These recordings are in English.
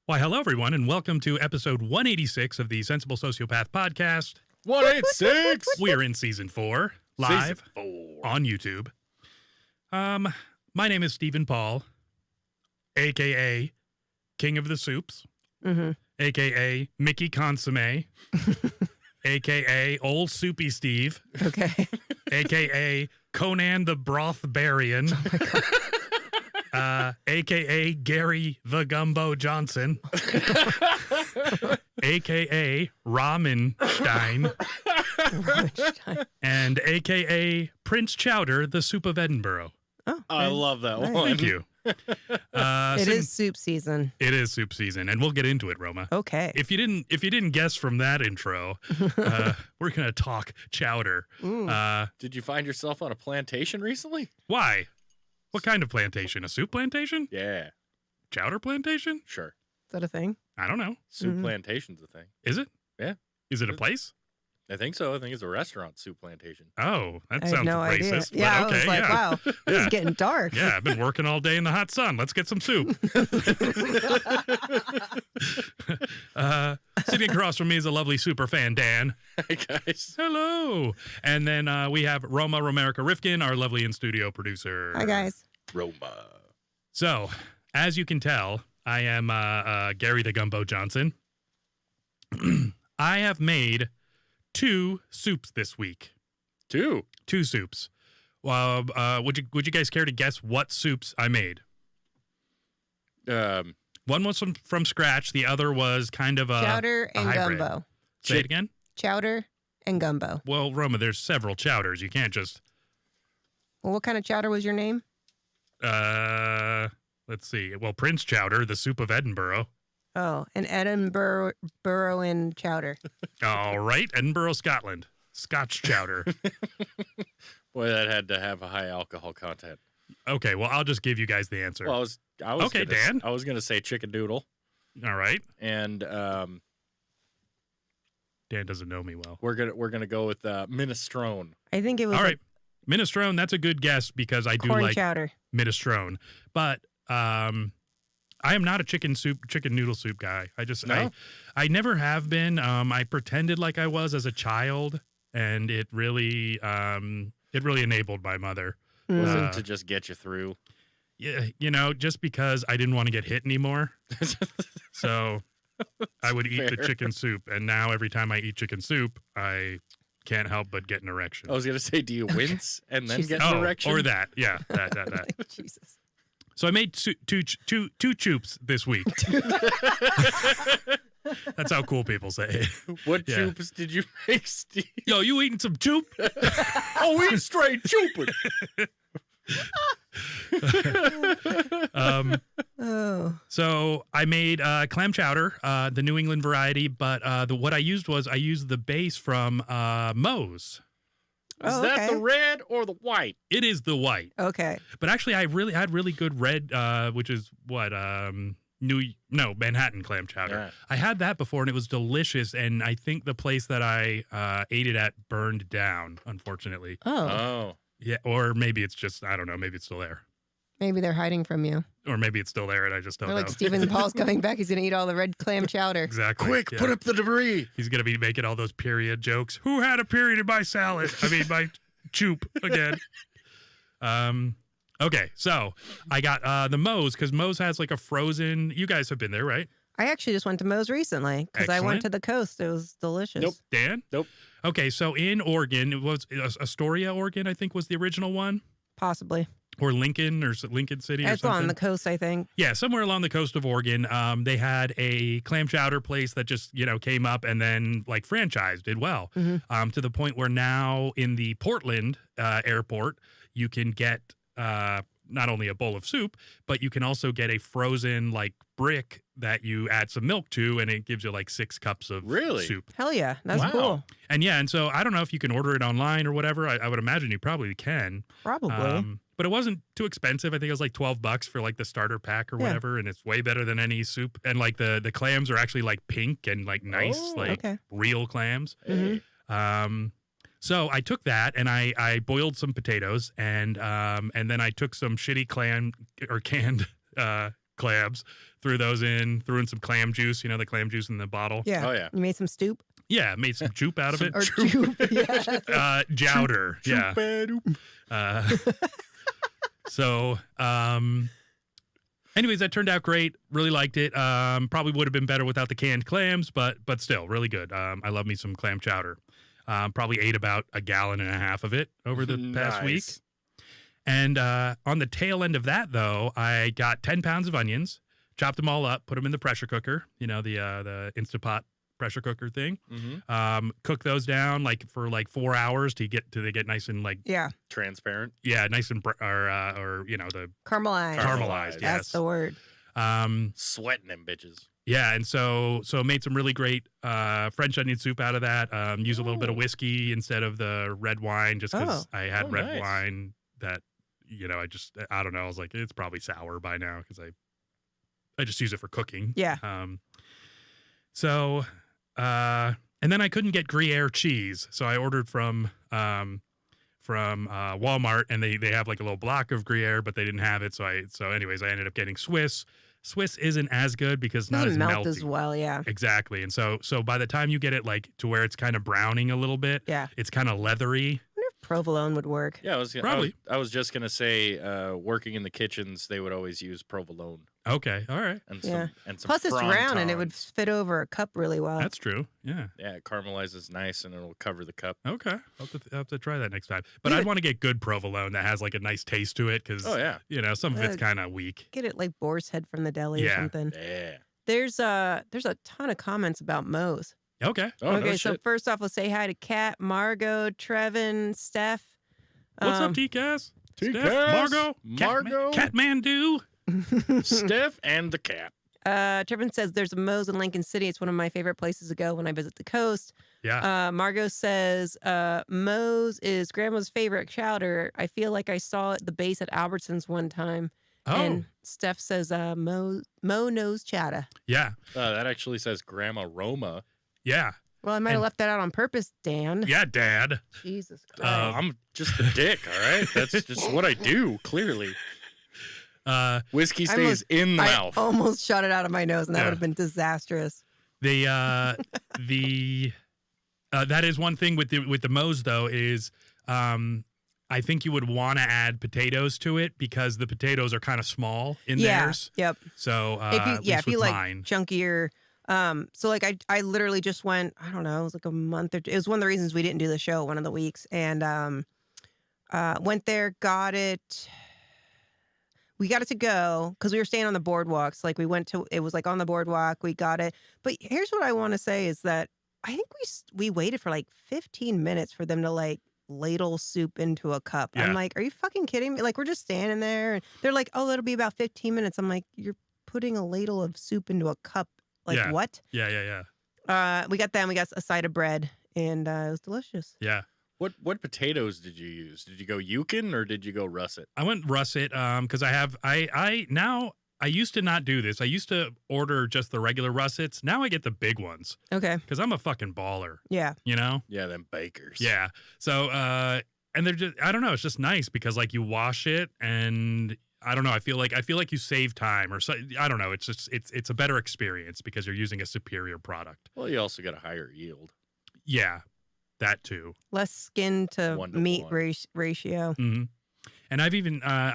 Why, hello, everyone, and welcome to episode 186 of the Sensible Sociopath podcast. 186! We're in season 4, live Season 4. on YouTube. My name is Stephen Paul, a.k.a. King of the Soups, a.k.a. Mickey Consomme, a.k.a. Old Soupy Steve, Okay. a.k.a. Conan the Brothbarian, a.k.a. Gary the Gumbo Johnson, a.k.a. Ramenstein, and a.k.a. Prince Chowder, the Soup of Edinburgh. Oh, I love that one. Thank you. It is soup season. It is soup season, and we'll get into it, Roma. Okay. If you didn't guess from that intro, we're gonna talk chowder. Did you find yourself on a plantation recently? Why? What kind of plantation? A soup plantation? Yeah, Chowder plantation? sure. Is that a thing? I don't know. Soup plantation's a thing. Is it? Yeah. Is it a place? I think so. I think it's a restaurant, Soup Plantation. Oh, that I sounds had no idea. racist. Yeah, but okay, I was like, yeah. wow, this Yeah. is getting dark. Yeah, I've been working all day in the hot sun. Let's get some soup. Sitting across from me is a lovely super fan, Dan. Hey, guys. Hello. And then we have Roma Romerica Rifkin, our lovely in-studio producer. Hi, guys. Roma. So, as you can tell, I am Gary the Gumbo Johnson. I have made 2 soups this week. 2. 2 soups. Well, would you guys care to guess what soups I made? One was from scratch. The other was kind of a Chowder a and hybrid. gumbo. Say it again. Chowder and gumbo. Well, Roma, there's several chowders. You can't just. Well, what kind of chowder was your name? Let's see. Well, Prince Chowder, the Soup of Edinburgh. Oh, an Edinburgh and chowder. All right, Edinburgh, Scotland. Scotch chowder. Boy, that had to have a high alcohol content. Okay, well, I'll just give you guys the answer. Well, I was Okay, gonna, Dan. I was going to say chicken doodle, All right. and Dan doesn't know me well. we're gonna go with minestrone. I think it was All right. Minestrone, that's a good guess because I do corn like chowder. minestrone. But I am not a chicken noodle soup guy. No? I never have been. I pretended like I was as a child, and it really enabled my mother. Was Uh, it to just get you through? Yeah, just because I didn't want to get hit anymore. So I would eat the fair. chicken soup, and now every time I eat chicken soup, I can't help but get an erection. I was going to say, do you wince and then get an erection? Or that. Yeah, that. Jesus. So I made two choops this week. That's how cool people say it. What Yeah. choops did you make, Steve? Yo, you eating some choop? Oh, eat straight chooping. Oh. So I made clam chowder, the New England variety, but what I used the base from Moe's. Is Oh, that okay. the red or the white? It is the white, Okay. but actually I really had really good red, which is what Manhattan clam chowder. Yeah. I had that before and it was delicious, and I think the place that I ate it at burned down, unfortunately. Oh. Oh. Yeah, or maybe it's just, I don't know, maybe it's still there. Maybe they're hiding from you. Or maybe it's still there and I just don't They're know. like, Stephen Paul's coming back. He's going to eat all the red clam chowder. Exactly. Quick, yeah. put up the debris. He's going to be making all those period jokes. Who had a period in my salad? I mean, my choop again. Okay, so I got the Moe's, because Moe's has like a frozen, you guys have been there, right? I actually just went to Moe's recently because I Excellent. went to the coast. It was delicious. Nope. Dan? Nope. Okay, so in Oregon, it was Astoria, Oregon, I think was the original one. Possibly. Or Lincoln, or Lincoln City or It's something. on the coast, I think. Yeah, somewhere along the coast of Oregon. They had a clam chowder place that just, came up and then like franchised, did well. To the point where now in the Portland airport, you can get not only a bowl of soup, but you can also get a frozen like brick that you add some milk to, and it gives you like 6 cups of Really? soup. Hell yeah. That's Wow. cool. And yeah, and so I don't know if you can order it online or whatever. I would imagine you probably can. Probably. But it wasn't too expensive. I think it was like $12 for like the starter pack or Yeah. whatever, and it's way better than any soup. And like the clams are actually like pink and like nice, Oh, like okay. real clams. Hey. So I took that and I boiled some potatoes and then I took some shitty clam or canned clams, threw in some clam juice, the clam juice in the bottle. Yeah. Oh, yeah. You made some stoop? Yeah, made some jupe out of it. Or jupe. Yeah. Jowder. Yeah. So, anyways, that turned out great. Really liked it. Probably would have been better without the canned clams, but still really good. I love me some clam chowder. Probably ate about 1.5 gallons of it over the past week. Nice. And on the tail end of that, though, I got 10 pounds of onions, chopped them all up, put them in the pressure cooker, the Instapot pressure cooker thing. Cook those down for 4 hours till they get nice and Yeah. Transparent. nice and the Caramelized. caramelized. That's Yes. the word. Sweating them bitches. Yeah, and so made some really great French onion soup out of that. Use a little bit of whiskey instead of the red wine, just because I had red nice. wine that I don't know. I was like, it's probably sour by now because I just use it for cooking. Yeah. And then I couldn't get Gruyere cheese, so I ordered from Walmart, and they have like a little block of Gruyere, but they didn't have it. So anyways, I ended up getting Swiss. Swiss isn't as good because it's not as Doesn't melt melty. as well, yeah. Exactly. And so by the time you get it like to where it's kind of browning a little bit, Yeah. it's kind of leathery. I wonder if provolone would work. Yeah, Probably. I was just gonna say, working in the kitchens, they would always use provolone Okay. All right. and Yeah. some. Plus, it's round and it would frontons. fit over a cup really well. That's true. Yeah. Yeah, it caramelizes nice and it'll cover the cup. Okay. I'll have to try that next time. But Yeah. I'd want to get good provolone that has like a nice taste to it because, Oh yeah, some of it's Uh, kind of weak. Get it like boar's head from the deli or Yeah. something. yeah. There's a ton of comments about Moe's. Okay. Oh, Okay, no so shit. first off, let's say hi to Kat, Margot, Trevin, Steph. What's up, T-Cass? Steph, T-Cass, Margot, Margot. Catmandu. Steph and the cat. Trevin says there's a Moe's in Lincoln City. It's one of my favorite places to go when I visit the coast. Yeah. Margot says Moe's is grandma's favorite chowder. I feel like I saw it at the base at Albertsons one time. Oh, And Steph says Mo knows chowder. yeah. That actually says Grandma Roma. Yeah. Well, I might have And- left that out on purpose, Dan. Yeah, Dad. Jesus Christ. I'm just a dick, all right? That's just what I do, clearly. Whiskey I stays in the I mouth. almost shot it out of my nose, and that Yeah. would have been disastrous. The that is one thing with the Moe's though is I think you would want to add potatoes to it because the potatoes are kind of small in theirs. Yep. So If you like mine. chunkier. So like I literally just went, I don't know, it was like a month or two. It was one of the reasons we didn't do the show one of the weeks. And went there, got it. We got it to go because we were staying on the boardwalks. Like it was like on the boardwalk. We got it. But here's what I want to say is that I think we waited for like 15 minutes for them to like ladle soup into a cup. Yeah. I'm like, are you fucking kidding me? Like we're just standing there and they're like, oh, it'll be about 15 minutes. I'm like, you're putting a ladle of soup into a cup. Like Yeah. what? Yeah. We got them. We got a side of bread and it was delicious. Yeah. What potatoes did you use? Did you go Yukon or did you go russet? I went russet because I used to not do this. I used to order just the regular russets. Now I get the big ones Okay. because I'm a fucking baller, Yeah. you know? Yeah, them bakers. Yeah. So, and they're just, I don't know. It's just nice because like you wash it and I don't know. I feel like you save time or so. I don't know. It's just, it's a better experience because you're using a superior product. Well, you also get a higher yield. Yeah. That too. Less skin to 1 to meat 1. ratio. Mm-hmm. And I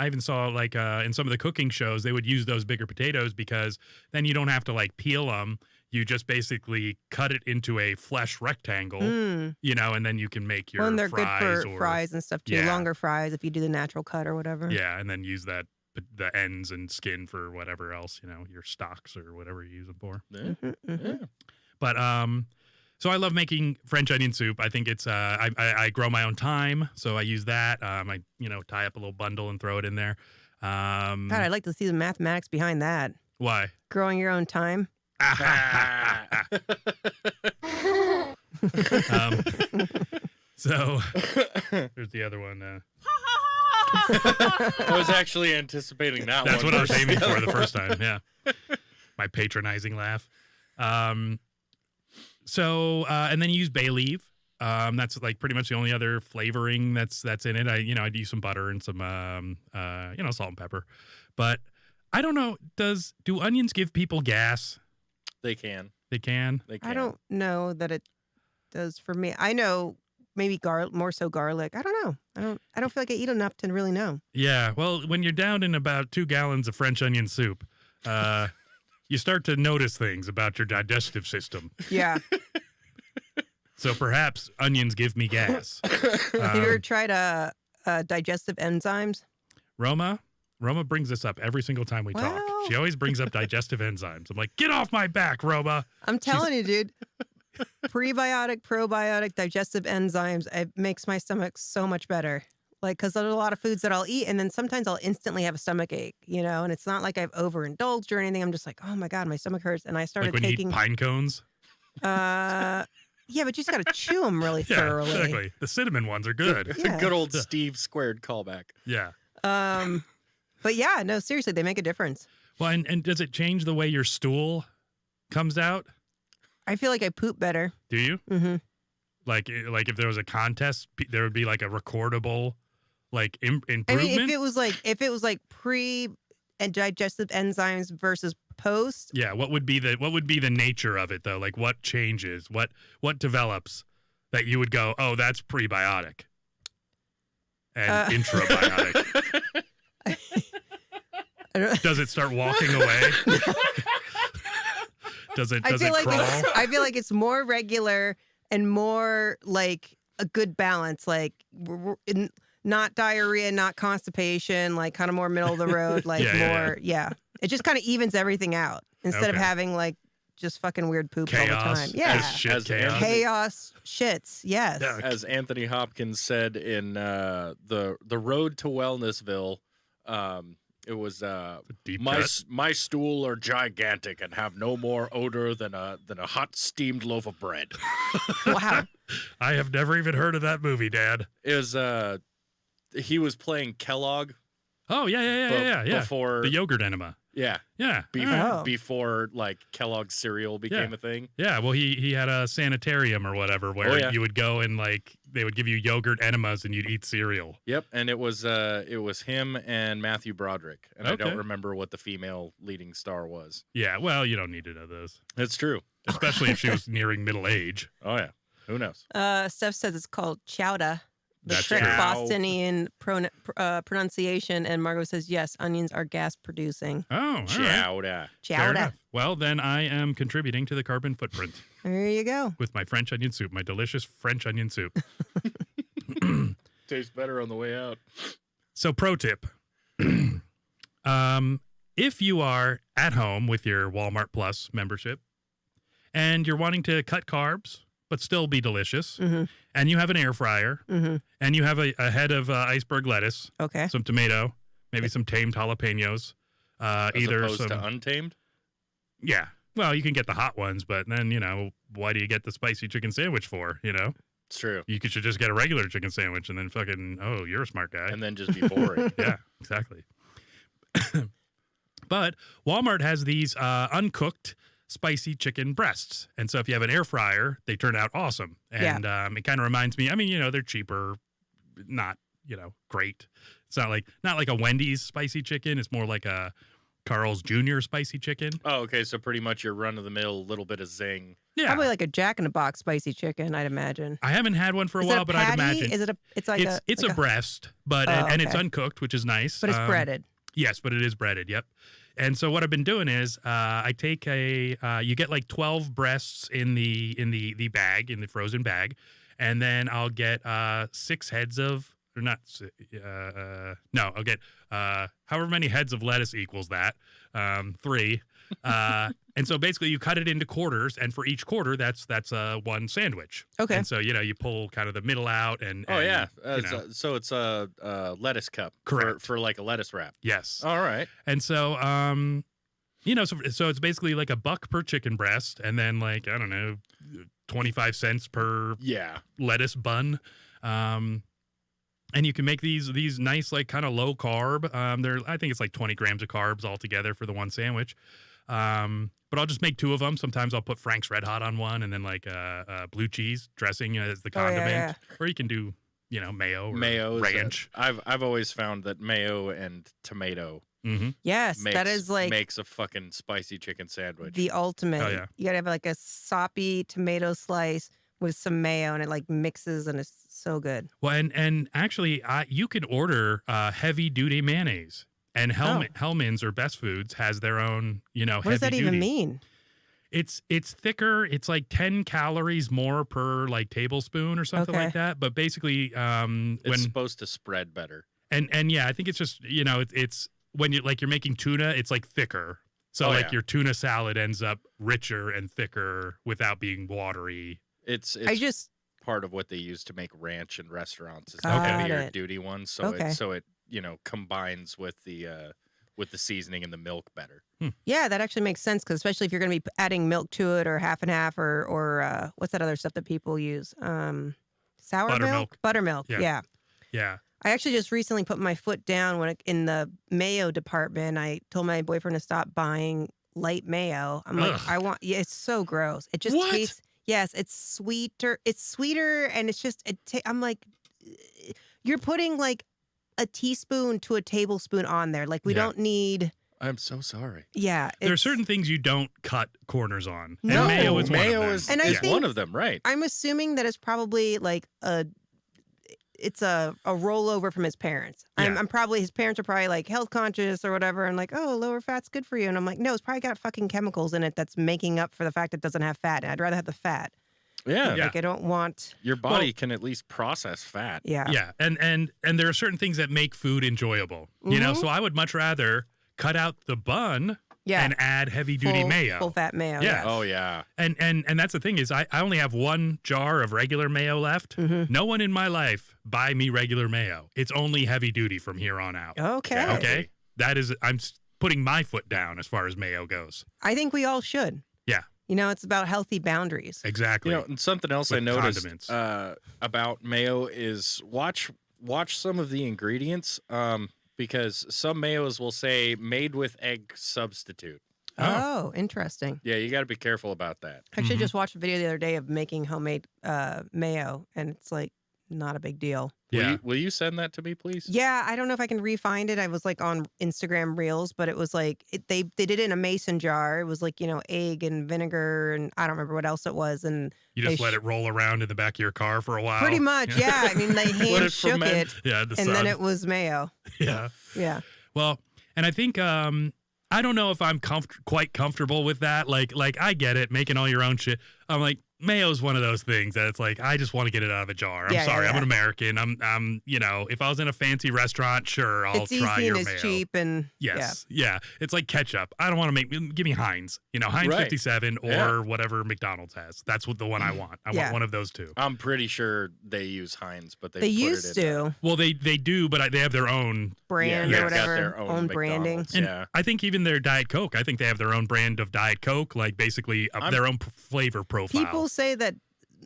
even saw like in some of the cooking shows, they would use those bigger potatoes because then you don't have to like peel them. You just basically cut it into a flesh rectangle, and then you can make your Well, and they're fries good for or fries and stuff too. Yeah. Longer fries if you do the natural cut or whatever. yeah, and then use the ends and skin for whatever else, your stocks or whatever you use them for. Yeah. Mm-hmm, mm-hmm. Yeah. But so I love making French onion soup. I think it's I grow my own thyme, so I use that. I tie up a little bundle and throw it in there. God, I'd like to see the mathematics behind that. Why? Growing your own time. So there's the other one. I was actually anticipating that one. That's what I was versus aiming the for other the first time. Yeah. My patronizing laugh. So and then you use bay leaf. That's like pretty much the only other flavoring that's in it. I'd use some butter and some salt and pepper. But I don't know, do onions give people gas? They can. They can. I don't know that it does for me. I know maybe more so garlic. I don't know. I don't feel like I eat enough to really know. Yeah. Well, when you're down in about 2 gallons of French onion soup, you start to notice things about your digestive system. Yeah. So perhaps onions give me gas. Have you ever tried digestive enzymes? Roma brings this up every single time we talk. She always brings up digestive enzymes. I'm like, get off my back, Roma. I'm telling you, dude. Prebiotic, probiotic, digestive enzymes. It makes my stomach so much better. Like, because there's a lot of foods that I'll eat, and then sometimes I'll instantly have a stomach ache, and it's not like I've overindulged or anything. I'm just like, oh my God, my stomach hurts. And I started like when taking you eat pine cones? Yeah, but you just got to chew them really thoroughly. Exactly. The cinnamon ones are good. Yeah. Good old Steve squared callback. Yeah. But yeah, no, seriously, they make a difference. Well, and does it change the way your stool comes out? I feel like I poop better. Do you? Mm-hmm. Like if there was a contest, there would be like a recordable, like improvement. I mean, if it was like pre and digestive enzymes versus post. Yeah. What would be the nature of it though? Like what changes? What develops that you would go, oh, that's prebiotic and intrabiotic. Does it start walking away? Does it crawl? I feel like it's more regular and more like a good balance, like not diarrhea, not constipation, like kind of more middle of the road, like yeah. It just kind of evens everything out instead of having like just fucking weird poop all the time. Yeah, chaos shits. Yes. Yeah. As Anthony Hopkins said in the Road to Wellnessville. It was my stool are gigantic and have no more odor than a hot steamed loaf of bread. Wow. I have never even heard of that movie, Dad. It was he was playing Kellogg. Oh yeah. Before the yogurt enema. Yeah. Yeah. Before like Kellogg's cereal became a thing. Yeah. Well, he had a sanitarium or whatever where you would go and like they would give you yogurt enemas and you'd eat cereal. Yep. And it was him and Matthew Broderick. And I don't remember what the female leading star was. Yeah. Well, you don't need to know those. That's true. Especially if she was nearing middle age. Oh yeah. Who knows? Steph says it's called chowder. The That's trick true. Bostonian pronunciation, and Margot says yes, onions are gas producing. Oh, chowder. Chowder. Well, then I am contributing to the carbon footprint. There you go. With my French onion soup, my delicious French onion soup. Tastes better on the way out. So, pro tip: if you are at home with your Walmart Plus membership, and you're wanting to cut carbs but still be delicious, and you have an air fryer, and you have a head of iceberg lettuce, some tomato, maybe some tamed jalapenos, As opposed to untamed? Yeah. Well, you can get the hot ones, but then, why do you get the spicy chicken sandwich for, It's true. You should just get a regular chicken sandwich and then fucking, oh, you're a smart guy. And then just be boring. Yeah, exactly. But Walmart has these uncooked spicy chicken breasts. And so if you have an air fryer, they turn out awesome. And it kind of reminds me, they're cheaper, not, great. It's not like a Wendy's spicy chicken. It's more like a Carl's Jr. spicy chicken. Oh, okay. So pretty much your run-of-the-mill little bit of zing. Yeah. Probably like a Jack in the Box spicy chicken, I'd imagine. I haven't had one for a while, but I'd imagine. It's a breast, but and it's uncooked, which is nice. But it's breaded. Yes, but it is breaded. Yep. And so what I've been doing is I take you get like 12 breasts in the bag, in the frozen bag, and then I'll get 6 heads of, or not, no, I'll get however many heads of lettuce equals that, 3. And so basically you cut it into quarters, and for each quarter, that's one sandwich. Okay. And so, you pull kind of the middle out and yeah. you know. So it's a lettuce cup. Correct. For like a lettuce wrap. Yes. All right. And so, so it's basically like $1 per chicken breast, and then like, I don't know, 25 cents per lettuce bun. And you can make these nice, like kind of low carb. I think it's like 20 grams of carbs altogether for the one sandwich. But I'll just make 2 of them. Sometimes I'll put Frank's Red Hot on one, and then like blue cheese dressing as the condiment. Yeah. Or you can do, mayo or ranch. I've always found that mayo and tomato. Mm-hmm. Yes, that is like makes a fucking spicy chicken sandwich. the ultimate. Oh, yeah. You gotta have like a soppy tomato slice with some mayo, and it like mixes, and it's so good. Well, and actually, you can order heavy duty mayonnaise, and Hellman's or Best Foods has their own, What does that even mean? It's thicker. It's like 10 calories more per like tablespoon or something like that. But basically, it's supposed to spread better. And yeah, I think it's just it's when you're making tuna, it's like thicker. So your tuna salad ends up richer and thicker without being watery. It's part of what they use to make ranch in restaurants. It's heavier duty ones, so it combines with the seasoning and the milk better. Yeah, that actually makes sense, because especially if you're going to be adding milk to it, or half and half, or what's that other stuff that people use? Sour Buttermilk. Buttermilk. Yeah. Yeah. I actually just recently put my foot down in the mayo department. I told my boyfriend to stop buying light mayo. I'm like, it's so gross. It just tastes. Yes, it's sweeter. It's sweeter, and it's just. I'm like, you're putting like a teaspoon to a tablespoon on there. Like we don't need. I'm so sorry. Yeah, there are certain things you don't cut corners on. No. And mayo is one of them. And I think one of them, right? I'm assuming that it's probably like it's a rollover from his parents. Yeah. His parents are probably like health conscious or whatever, and like, oh, lower fat's good for you. And I'm like, no, it's probably got fucking chemicals in it that's making up for the fact it doesn't have fat. And I'd rather have the fat. Yeah. Like I don't want your body can at least process fat. Yeah. Yeah. And there are certain things that make food enjoyable. So I would much rather cut out the bun and add heavy duty mayo. Full fat mayo. Yeah. Oh yeah. And that's the thing is I only have 1 jar of regular mayo left. Mm-hmm. No one in my life buy me regular mayo. It's only heavy duty from here on out. Okay. Okay. I'm putting my foot down as far as mayo goes. I think we all should. Yeah. It's about healthy boundaries. Exactly. And something else I noticed about mayo is watch some of the ingredients. Because some mayos will say made with egg substitute. Oh, interesting. Yeah, you got to be careful about that. I actually just watched a video the other day of making homemade mayo, and it's like not a big deal. Yeah. Will you send that to me, please? Yeah, I don't know if I can re-find it. I was like on Instagram Reels, but it was like they did it in a mason jar. It was like egg and vinegar, and I don't remember what else it was. And you just let it roll around in the back of your car for a while. Pretty much, yeah. I mean, they hand shook it, and then it was mayo. Yeah, yeah. Well, and I think I don't know if I'm quite comfortable with that. Like I get it, making all your own shit. I'm like, mayo's one of those things that it's like I just want to get it out of a jar. I'm sorry, I'm an American. I'm if I was in a fancy restaurant, sure, I'll try your mayo. It's cheap and yeah. It's like ketchup. I don't want to give me Heinz. Heinz 57 or whatever McDonald's has. That's what the one I want. I want one of those 2. I'm pretty sure they use Heinz, but they used to. Well, they do, but they have their own brand or whatever, their own branding. And I think even their Diet Coke. I think they have their own brand of Diet Coke, like basically their own flavor profile. People say that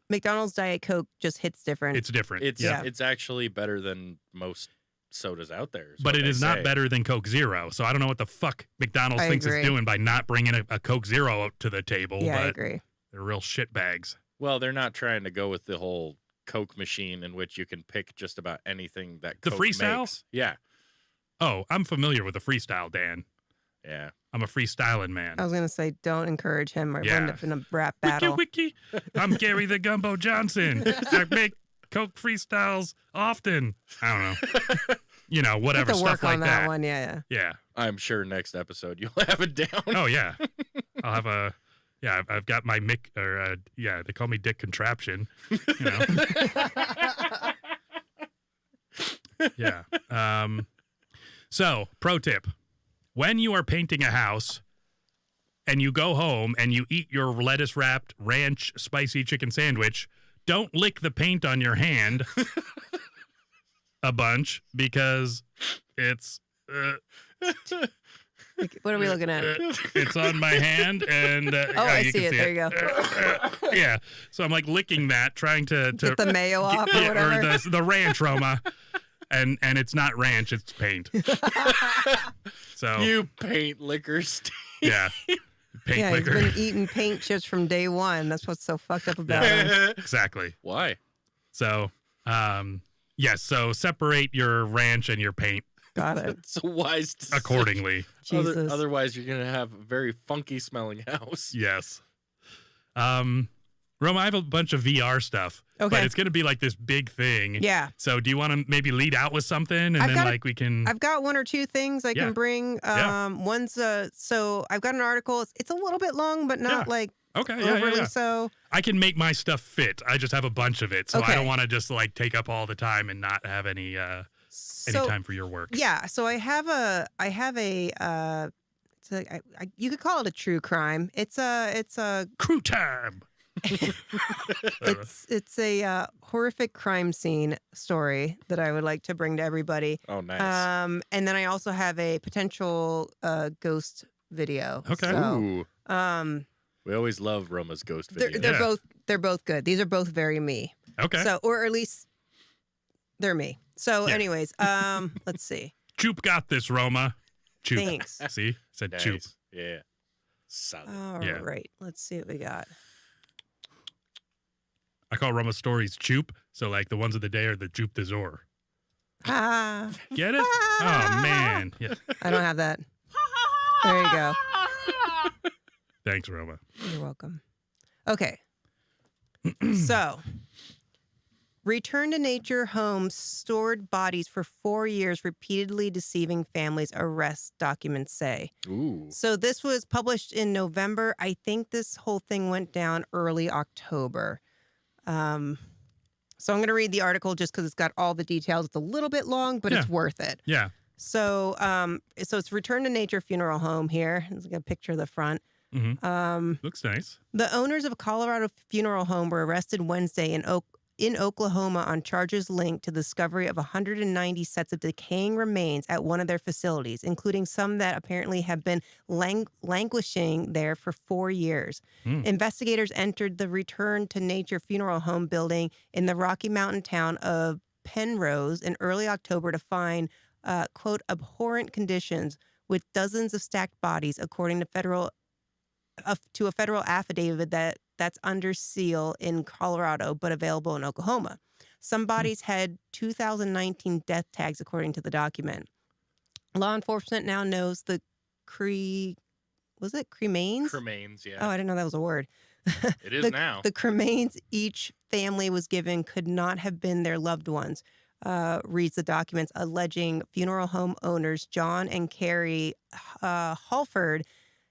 McDonald's Diet Coke just hits different. It's different. It's actually better than most sodas out there. But it is not better than Coke Zero. So I don't know what the fuck McDonald's thinks it's doing by not bringing a Coke Zero up to the table. Yeah, but I agree. They're real shit bags. Well, they're not trying to go with the whole Coke machine in which you can pick just about anything that the Coke freestyle makes. Yeah. Oh, I'm familiar with the freestyle, Dan. Yeah. I'm a freestyling man. I was going to say, don't encourage him or end up in a rap battle. Wiki. I'm Gary the Gumbo Johnson. I make Coke freestyles often. I don't know. Whatever, stuff like that. One, yeah. I'm sure next episode you'll have it down. Oh, yeah. I'll have I've got my they call me Dick Contraption. Yeah. So, pro tip. When you are painting a house, and you go home and you eat your lettuce wrapped ranch spicy chicken sandwich, don't lick the paint on your hand a bunch because it's what are we looking at? It's on my hand, and I see it. There you go. Yeah, so I'm like licking that, trying to get the mayo off or whatever, or the ranch, Roma, and it's not ranch, it's paint. So you paint liquor, Steve. Yeah, paint liquor. He's been eating paint chips from day one. That's what's so fucked up about him. Exactly. Why? So, yes. So separate your ranch and your paint. Got it. It's a wise decision. Accordingly. Jesus. Otherwise, you're going to have a very funky smelling house. Yes. Roma, I have a bunch of VR stuff. Okay. But it's going to be like this big thing. Yeah. So do you want to maybe lead out with something and then we can... I've got one or two things I can bring. One's, so I've got an article. It's a little bit long, but not like overly so. I can make my stuff fit. I just have a bunch of it. So I don't want to just like take up all the time and not have any time for your work. Yeah. So I have a you could call it a true crime. It's a crew time. it's a horrific crime scene story that I would like to bring to everybody. Oh, nice. And then I also have a potential ghost video. Okay. Ooh. We always love Roma's ghost videos. They're both good. These are both very me. Okay. So, or at least they're me. So, anyways, let's see. Choop got this, Roma. Choop. Thanks. See, said Nice. Choop. Yeah. Solid. All right. Let's see what we got. I call Roma stories Choop, so like the ones of the day are the Choop de Zor. Ah. Get it? Oh man. Yeah. I don't have that. There you go. Thanks, Roma. You're welcome. Okay. So, return to nature homes stored bodies for 4 years, repeatedly deceiving families, arrest documents say. Ooh. So this was published in November. I think this whole thing went down early October. So I'm going to read the article just because it's got all the details. It's a little bit long, but it's worth it. Yeah. So it's Return to Nature Funeral Home here. There's a picture of the front. Mm-hmm. Looks nice. The owners of a Colorado funeral home were arrested Wednesday in Oklahoma on charges linked to the discovery of 190 sets of decaying remains at one of their facilities, including some that apparently have been languishing there for 4 years. Investigators entered the Return to Nature funeral home building in the Rocky Mountain town of Penrose in early October to find, quote, abhorrent conditions with dozens of stacked bodies, according to a federal affidavit that's under seal in Colorado, but available in Oklahoma. Some bodies had 2019 death tags, according to the document. Law enforcement now knows the cremains? Cremains, yeah. Oh, I didn't know that was a word. It is now. The cremains each family was given could not have been their loved ones, reads the documents, alleging funeral home owners John and Carrie Halford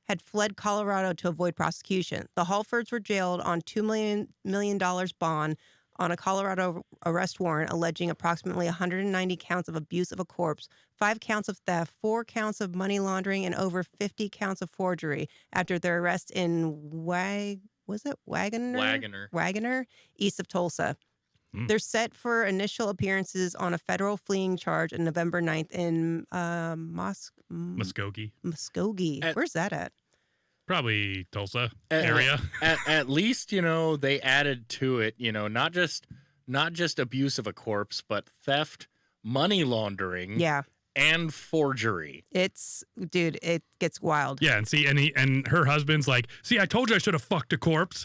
had fled Colorado to avoid prosecution. The Halfords were jailed on $2 million bond on a Colorado arrest warrant alleging approximately 190 counts of abuse of a corpse, 5 counts of theft, 4 counts of money laundering, and over 50 counts of forgery after their arrest in Wagoner, east of Tulsa. They're set for initial appearances on a federal fleeing charge on November 9th in Muskogee. Where's that at? Probably Tulsa area. At least, they added to it, not just abuse of a corpse, but theft, money laundering, and forgery. It gets wild. Yeah, and her husband's like, see, I told you I should have fucked a corpse.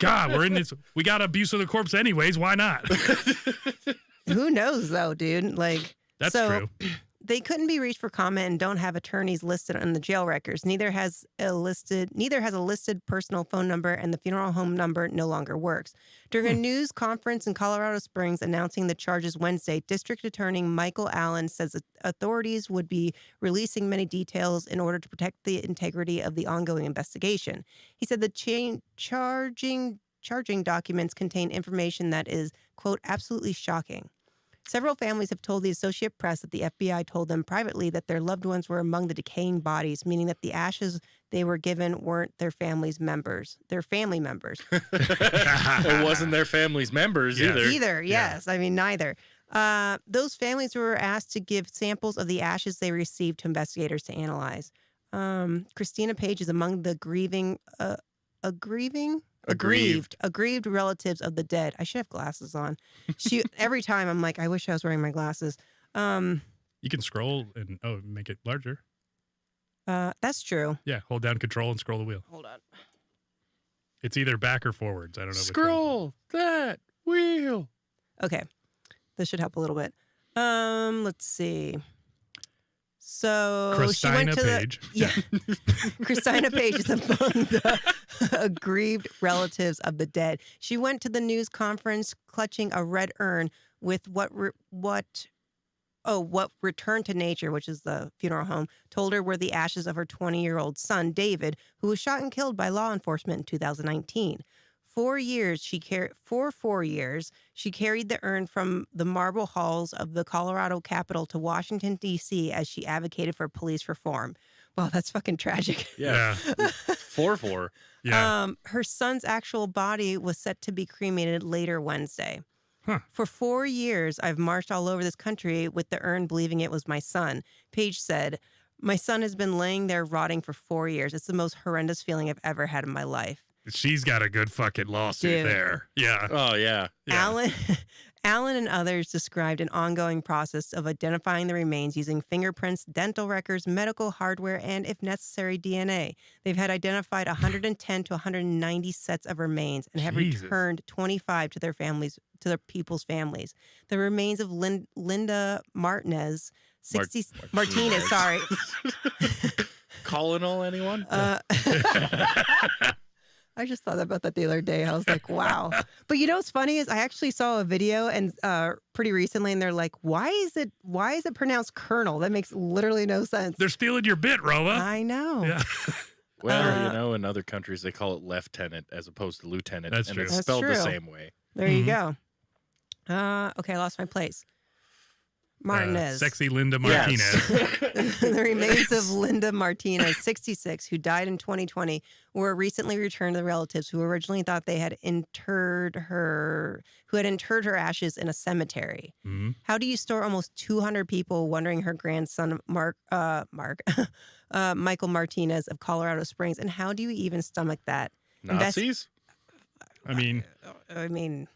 God, we're in this. We got abuse of the corpse anyways. Why not? Who knows though, dude? That's true. They couldn't be reached for comment and don't have attorneys listed on the jail records. Neither has a listed personal phone number, and the funeral home number no longer works. During a news conference in Colorado Springs announcing the charges Wednesday, District Attorney Michael Allen says that authorities would be releasing many details in order to protect the integrity of the ongoing investigation. He said the charging documents contain information that is, quote, absolutely shocking. Several families have told the Associated Press that the FBI told them privately that their loved ones were among the decaying bodies, meaning that the ashes they were given weren't their family's members. Their family members. It wasn't their family's members either. Yes. I mean, neither. Those families were asked to give samples of the ashes they received to investigators to analyze. Christina Page is among the aggrieved relatives of the dead. I should have glasses on. Every time I'm like, I wish I was wearing my glasses. You can scroll and make it larger. That's true. Yeah, hold down Control and scroll the wheel. Hold on. It's either back or forwards. I don't know. Scroll that wheel. Okay, this should help a little bit. Let's see. So Christina she went to Page. Christina Page is among the aggrieved relatives of the dead. She went to the news conference clutching a red urn with what Return to Nature, which is the funeral home, told her were the ashes of her 20-year-old son, David, who was shot and killed by law enforcement in 2019. For 4 years, she carried the urn from the marble halls of the Colorado Capitol to Washington, D.C. as she advocated for police reform. Well, that's fucking tragic. Yeah. 4-4. Yeah. Her son's actual body was set to be cremated later Wednesday. Huh. For 4 years, I've marched all over this country with the urn believing it was my son. Page said, my son has been laying there rotting for 4 years. It's the most horrendous feeling I've ever had in my life. She's got a good fucking lawsuit there. Yeah. Oh, yeah. Allen and others described an ongoing process of identifying the remains using fingerprints, dental records, medical hardware, and, if necessary, DNA. They've had identified 110 to 190 sets of remains and have returned 25 to their people's families. The remains of Linda Martinez, Martinez, sorry. Colonel, anyone? I just thought about that the other day. I was like, wow. But you know what's funny is I actually saw a video and pretty recently, and they're like, why is it pronounced Colonel? That makes literally no sense. They're stealing your bit, Roma. I know. Yeah. Well, in other countries they call it lieutenant as opposed to lieutenant. That's and true. It's spelled the same way. There you go. Okay, I lost my place. Martinez. Sexy Linda Martinez. Yes. The remains of Linda Martinez, 66, who died in 2020, were recently returned to the relatives who originally thought they had interred her ashes in a cemetery. Mm-hmm. How do you store almost 200 people wondering her grandson, Michael Martinez of Colorado Springs, and how do you even stomach that? Nazis? I mean, you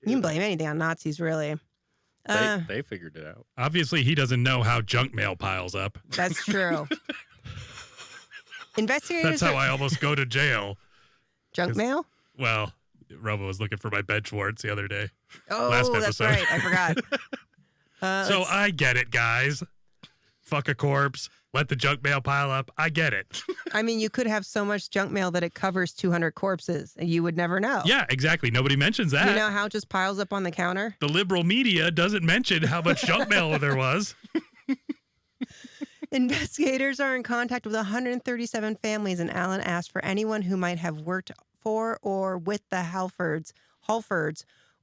can blame anything on Nazis, really. They figured it out. Obviously, he doesn't know how junk mail piles up. That's true. Investigators. That's how I almost go to jail. Junk mail? Well, Robo was looking for my bed Schwartz the other day. Oh, last that's episode. right. I forgot. So I get it, guys. Fuck a corpse. Let the junk mail pile up. I get it. I mean, you could have so much junk mail that it covers 200 corpses, and you would never know. Yeah, exactly. Nobody mentions that. You know how it just piles up on the counter? The liberal media doesn't mention how much junk mail there was. Investigators are in contact with 137 families, and Allen asked for anyone who might have worked for or with the Halfords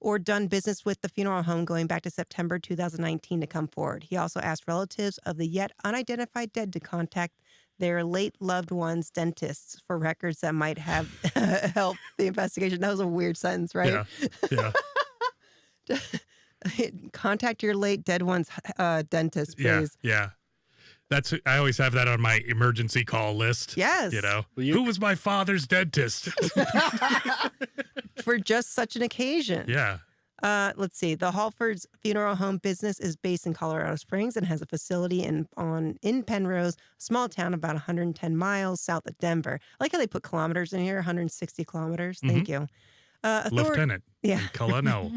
or done business with the funeral home going back to September 2019 to come forward. He also asked relatives of the yet unidentified dead to contact their late loved ones' dentists for records that might have helped the investigation. That was a weird sentence, right? Yeah. Contact your late dead one's dentist, please. Yeah. I always have that on my emergency call list. Yes. You know, who was my father's dentist? For just such an occasion. Yeah. Let's see. The Halfords Funeral Home business is based in Colorado Springs and has a facility in Penrose, a small town about 110 miles south of Denver. I like how they put kilometers in here, 160 kilometers. Thank you. Lieutenant. Yeah. Colonel.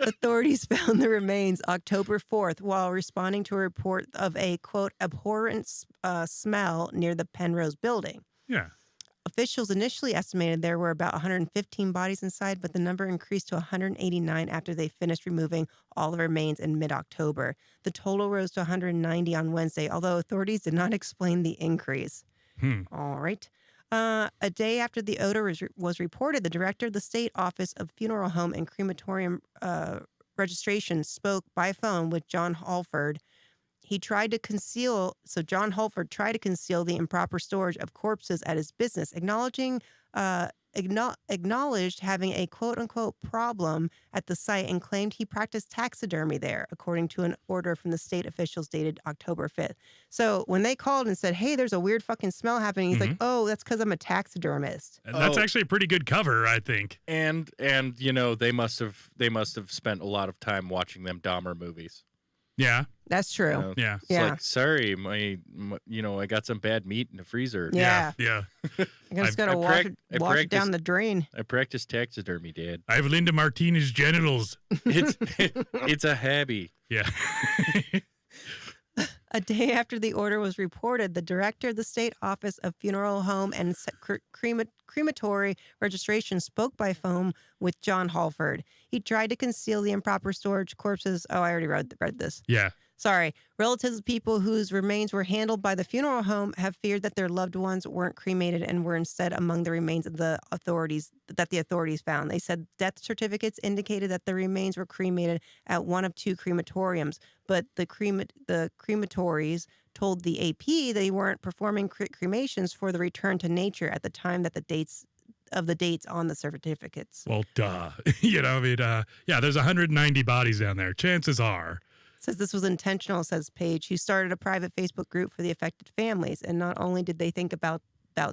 Authorities found the remains October 4th while responding to a report of a, quote, abhorrent smell near the Penrose building. Yeah. Officials initially estimated there were about 115 bodies inside, but the number increased to 189 after they finished removing all the remains in mid-October. The total rose to 190 on Wednesday, although authorities did not explain the increase. All right. A day after the odor was reported, the director of the State Office of Funeral Home and Crematorium Registration spoke by phone with John Halford. He tried to conceal, so John Holford tried to conceal the improper storage of corpses at his business, acknowledged having a quote-unquote problem at the site and claimed he practiced taxidermy there, according to an order from the state officials dated October 5th. So when they called and said, hey, there's a weird fucking smell happening, he's like, oh, that's because I'm a taxidermist. And that's actually a pretty good cover, I think. And you know, they must have spent a lot of time watching them Dahmer movies. Yeah. That's true. You know, Yeah. It's like, sorry, my I got some bad meat in the freezer. Yeah. Yeah. I just got to wash it down the drain. I practice taxidermy, Dad. I have Linda Martinez genitals. It's a hobby. Yeah. A day after the order was reported, the director of the State Office of Funeral Home and Crematory Registration spoke by phone with John Halford. He tried to conceal the improper storage corpses. Oh, I already read this. Yeah. Sorry. Relatives of people whose remains were handled by the funeral home have feared that their loved ones weren't cremated and were instead among the remains of the authorities found. They said death certificates indicated that the remains were cremated at one of two crematoriums, but the crematories told the AP they weren't performing cremations for the return to nature at the time that the dates on the certificates. Well, duh. There's 190 bodies down there. Chances are. Says this was intentional, says Page, who started a private Facebook group for the affected families. And not only did they think about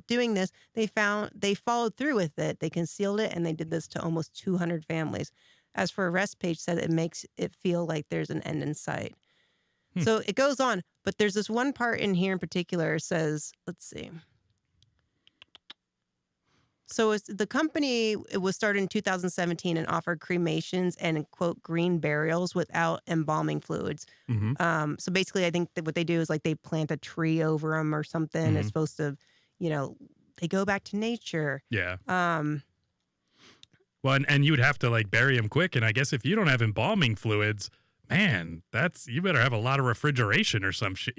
doing this, they followed through with it. They concealed it, and they did this to almost 200 families. As for arrest, Page said it makes it feel like there's an end in sight. So it goes on, but there's this one part in here in particular. It says, let's see. So the company was started in 2017 and offered cremations and, quote, green burials without embalming fluids. Mm-hmm. So basically, I think that what they do is like they plant a tree over them or something. Mm-hmm. It's supposed to, they go back to nature. Yeah. Well, and you would have to like bury them quick. And I guess if you don't have embalming fluids, man, you better have a lot of refrigeration or some shit,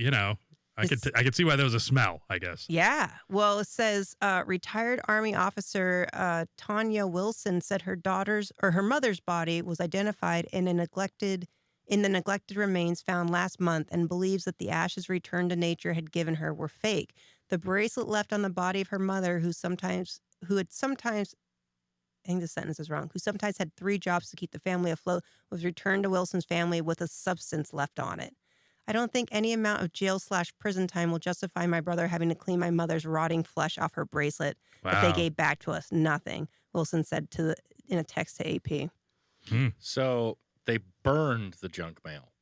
I could see why there was a smell, I guess. Yeah. Well, it says retired Army officer Tanya Wilson said her mother's body was identified in the neglected remains found last month and believes that the ashes returned to nature had given her were fake. The bracelet left on the body of her mother, who sometimes I think the sentence is wrong, who sometimes had 3 jobs to keep the family afloat, was returned to Wilson's family with a substance left on it. I don't think any amount of jail/prison time will justify my brother having to clean my mother's rotting flesh off her bracelet that they gave back to us. Nothing, Wilson said in a text to AP. So they burned the junk mail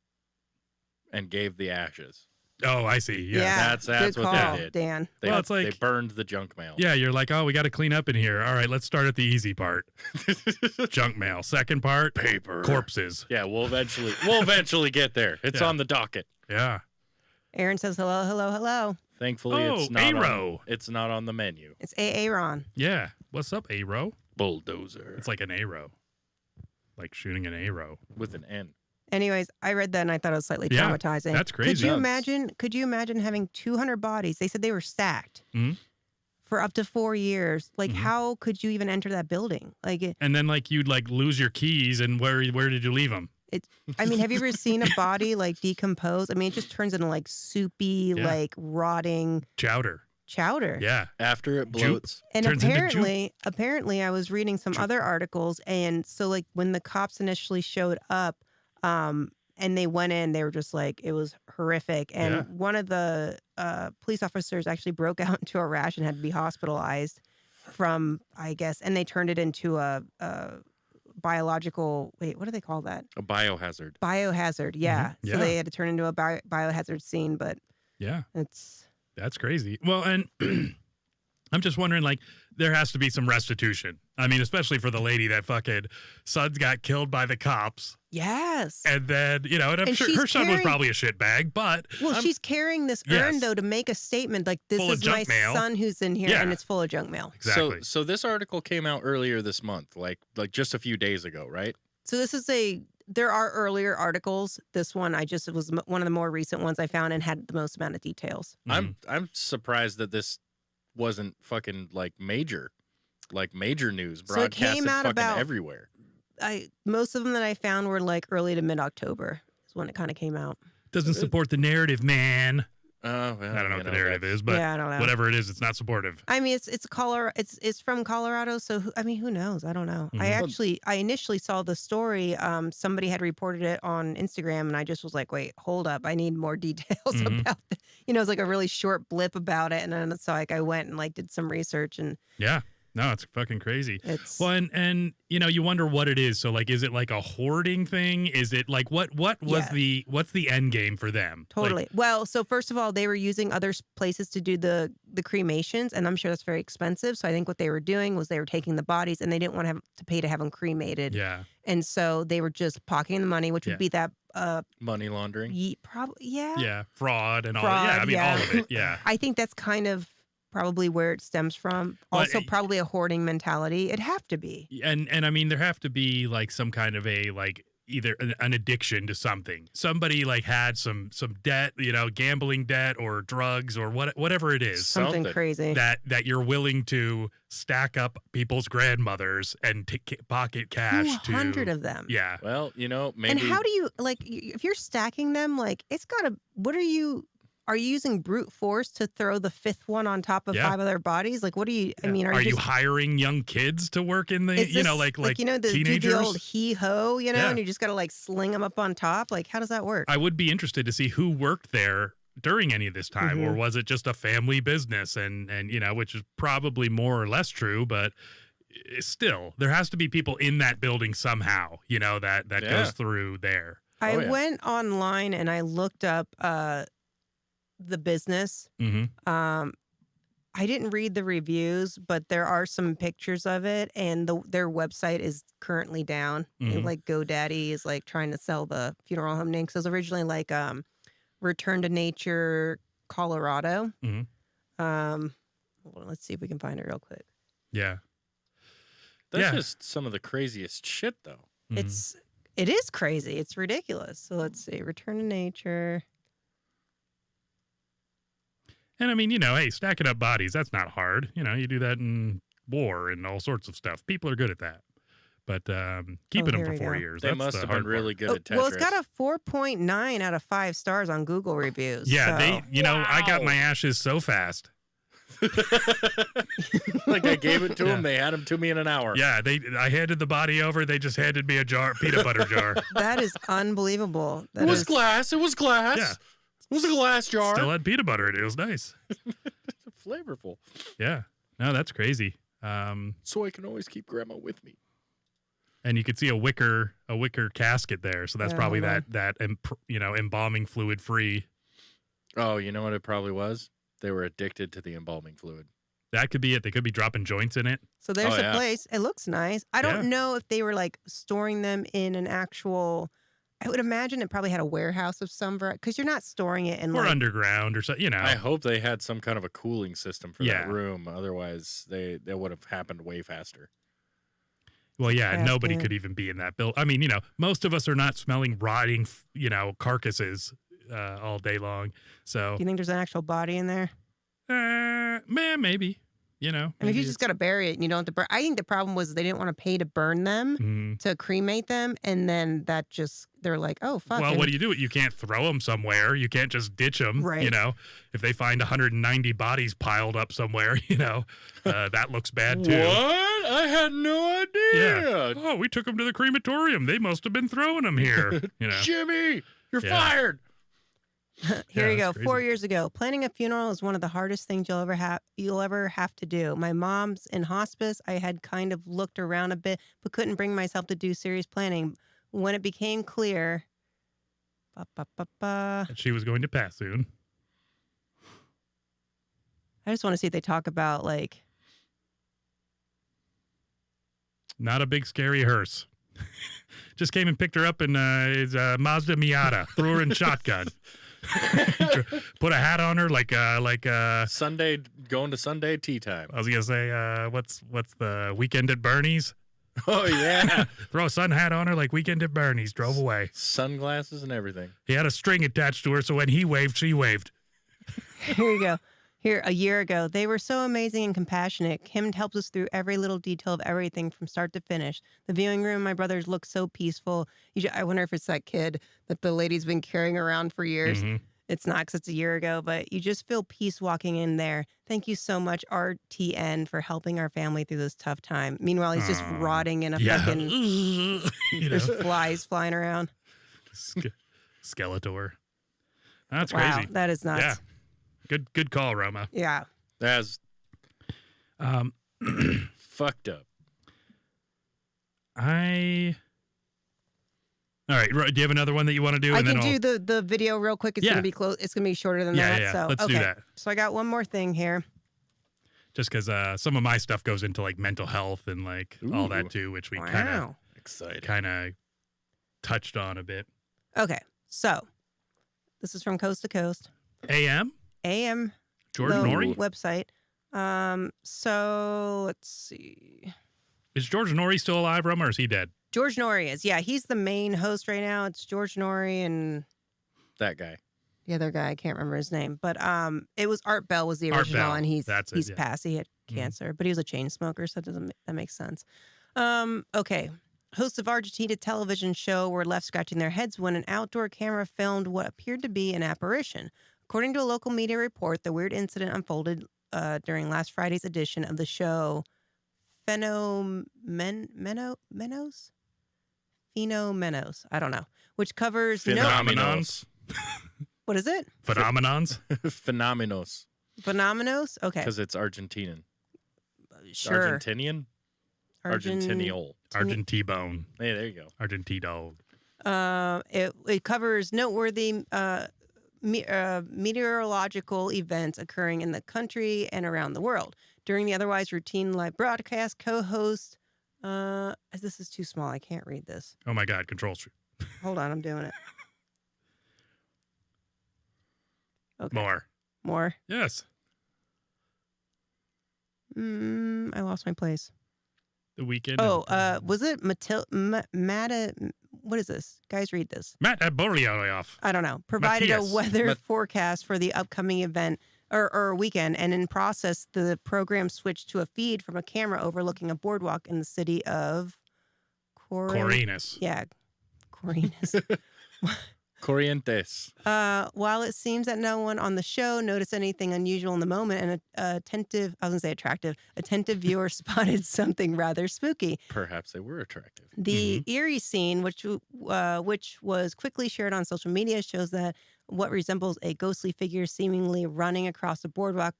and gave the ashes. Oh, I see. Yeah, that's good what call, they did. Dan. They burned the junk mail. Yeah, you're like, oh, we got to clean up in here. All right, let's start at the easy part. Junk mail. Second part, paper, corpses. Yeah, we'll eventually get there. It's on the docket. Yeah. Aaron says hello, hello, hello. Thankfully, it's not on the menu. It's Aaron. Yeah. What's up, Aro? Bulldozer. It's like an arrow, like shooting an arrow with an N. Anyways, I read that and I thought it was slightly traumatizing. That's crazy. Could you imagine having 200 bodies? They said they were stacked for up to 4 years. Like, how could you even enter that building? And then you'd lose your keys, and where did you leave them? Have you ever seen a body decompose? I mean, it just turns into soupy, rotting chowder. Yeah. After it bloats. And apparently I was reading some other articles, and so when the cops initially showed up, and they went in, they were just it was horrific. And one of the police officers actually broke out into a rash and had to be hospitalized from, I guess, and they turned it into a biological, what do they call that? A biohazard. Biohazard, yeah. Mm-hmm. So they had to turn into a biohazard scene, but that's crazy. Well, and I'm just wondering, there has to be some restitution. I mean, especially for the lady that fucking sons got killed by the cops. Yes. And then, and I'm sure her son was probably a shitbag, but. Well, she's carrying this urn, though, to make a statement this is my son who's in here, and it's full of junk mail. Exactly. So this article came out earlier this month, like just a few days ago, right? So this is there are earlier articles. This one, it was one of the more recent ones I found and had the most amount of details. I'm surprised that this wasn't fucking major news broadcasted, so it came out fucking everywhere. Most of them that I found were early to mid-October is when it kind of came out. Doesn't support the narrative, man. Well, I don't know what the narrative is, but Yeah, I don't know. whatever it is, it's not supportive. I mean, it's from Colorado, so who knows? I don't know. I initially saw the story. Somebody had reported it on Instagram, and I just was like, wait, hold up, I need more details about it. It's like a really short blip about it, and then it's like I went and like did some research and yeah. No, it's fucking crazy. It's well, and you wonder what it is. So like, is it like a hoarding thing? Is it like what's the end game for them? Totally. Like, well, so first of all, they were using other places to do the cremations, and I'm sure that's very expensive. So I think what they were doing was they were taking the bodies, and they didn't want to pay to have them cremated. yeah. And so they were just pocketing the money, which would be that money laundering. Probably, yeah. Yeah, fraud and all. Fraud, Yeah, I mean all of it. Yeah. I think that's kind of probably where it stems from. Also, probably a hoarding mentality. It'd have to be. And I mean, there have to be like some kind of a like either an addiction to something. Somebody like had some debt, gambling debt or drugs or whatever it is. Something crazy that you're willing to stack up people's grandmothers and pocket cash. 200 of them. Yeah. Well, maybe. And how do you if you're stacking them? Like it's gotta. What are you? Are you using brute force to throw the fifth one on top of 5 other bodies? Like, what do you? I mean, are you hiring young kids to work in the? Like teenagers? Do the old hee ho, and you just got to like sling them up on top. Like, how does that work? I would be interested to see who worked there during any of this time, or was it just a family business? And which is probably more or less true, but still, there has to be people in that building somehow. That goes through there. I went online and I looked up the business. I didn't read the reviews, but there are some pictures of it, and their website is currently down. Like GoDaddy is like trying to sell the funeral home name, because it was originally like Return to Nature Colorado. Let's see if we can find it real quick. Yeah, that's just some of the craziest shit, though. It is crazy. It's ridiculous. So let's see, Return to Nature. And I mean, hey, stacking up bodies, that's not hard. You do that in war and all sorts of stuff. People are good at that. But keeping them for 4 years, they must have been really good at Tetris. Well, it's got a 4.9 out of 5 stars on Google reviews. Yeah, so. I got my ashes so fast. Like I gave it to them, they had them to me in an hour. Yeah, I handed the body over, they just handed me a peanut butter jar. That is unbelievable. It was glass. Yeah. It was a glass jar. Still had peanut butter in it. It was nice. Flavorful. Yeah. No, that's crazy. So I can always keep grandma with me. And you could see a wicker casket there. So that's probably that embalming fluid free. Oh, you know what it probably was? They were addicted to the embalming fluid. That could be it. They could be dropping joints in it. So there's a place. It looks nice. I don't know if they were like storing them in an actual. I would imagine it probably had a warehouse of some variety, because you're not storing it in or underground or something. I hope they had some kind of a cooling system for that room. Otherwise, they would have happened way faster. Well, yeah, nobody could even be in that building. I mean, most of us are not smelling rotting, carcasses all day long. So, do you think there's an actual body in there? Maybe. I mean, if you just got to bury it and you don't have to burn. I think the problem was they didn't want to pay to burn them, to cremate them, and then they're like, oh, fuck. Well, what do you do? You can't throw them somewhere. You can't just ditch them, right. If they find 190 bodies piled up somewhere, that looks bad too. What? I had no idea. Yeah. Oh, we took them to the crematorium. They must have been throwing them here. Jimmy, you're fired. Here you go. Crazy. 4 years ago, planning a funeral is one of the hardest things you'll ever have to do. My mom's in hospice. I had kind of looked around a bit, but couldn't bring myself to do serious planning. When it became clear, that she was going to pass soon. I just want to see if they talk about like. Not a big scary hearse. Just came and picked her up in his Mazda Miata. Threw her in shotgun. Put a hat on her like Sunday, going to Sunday tea time. I was gonna say what's the Weekend at Bernie's? Oh yeah. Throw a sun hat on her like Weekend at Bernie's. Drove away. Sunglasses and everything. He had a string attached to her, so when he waved, she waved. Here you go. Here, a year ago, they were so amazing and compassionate. Kim helps us through every little detail of everything from start to finish. The viewing room, my brothers look so peaceful. I wonder if it's that kid that the lady's been carrying around for years. Mm-hmm. It's not because it's a year ago, but you just feel peace walking in there. Thank you so much, RTN, for helping our family through this tough time. Meanwhile, he's just rotting in a fucking... There's flies flying around. Skeletor. That's wow, crazy. That is nuts. Yeah. Good call, Roma. Yeah. That's fucked up. All right. Do you have another one that you want to do? I can do the video real quick. It's gonna be close. It's gonna be shorter than that. Yeah. So Let's do that. So I got one more thing here. Just because some of my stuff goes into like mental health and like all that too, which we kind of touched on a bit. Okay. So this is from Coast to Coast. AM George Norrie website. So let's see. Is George Norrie still alive, Roma, or is he dead? George Norrie is. Yeah, he's the main host right now. It's George Norrie and that guy. The other guy, I can't remember his name, but it was Art Bell was the original, and he's passed. He had cancer, but he was a chain smoker, so that makes sense. Okay. Hosts of Argentina television show were left scratching their heads when an outdoor camera filmed what appeared to be an apparition. According to a local media report, the weird incident unfolded during last Friday's edition of the show Phenomenos? I don't know. Which covers... Phenomenons. What is it? Phenomenons? Phenomenos. Phenomenos? Okay. Because it's Argentinian. Sure. Argentinian? Argentiniol. Argentibone. Hey, there you go. Argentidog. It covers noteworthy meteorological events occurring in the country and around the world. During the otherwise routine live broadcast, co-host... this is too small. I can't read this. Oh, my God. Control Street. Hold on. I'm doing it. Okay. More? Yes. I lost my place. The Weekend. Was it what is this? Guys, read this. Matt Abolioff. I don't know. Provided a weather forecast for the upcoming event or weekend, and in process, the program switched to a feed from a camera overlooking a boardwalk in the city of Corrientes. Yeah, Corrientes. Corrientes. While it seems that no one on the show noticed anything unusual in the moment, and attentive viewer spotted something rather spooky. Perhaps they were attractive. The eerie scene, which was quickly shared on social media, shows that what resembles a ghostly figure seemingly running across the boardwalk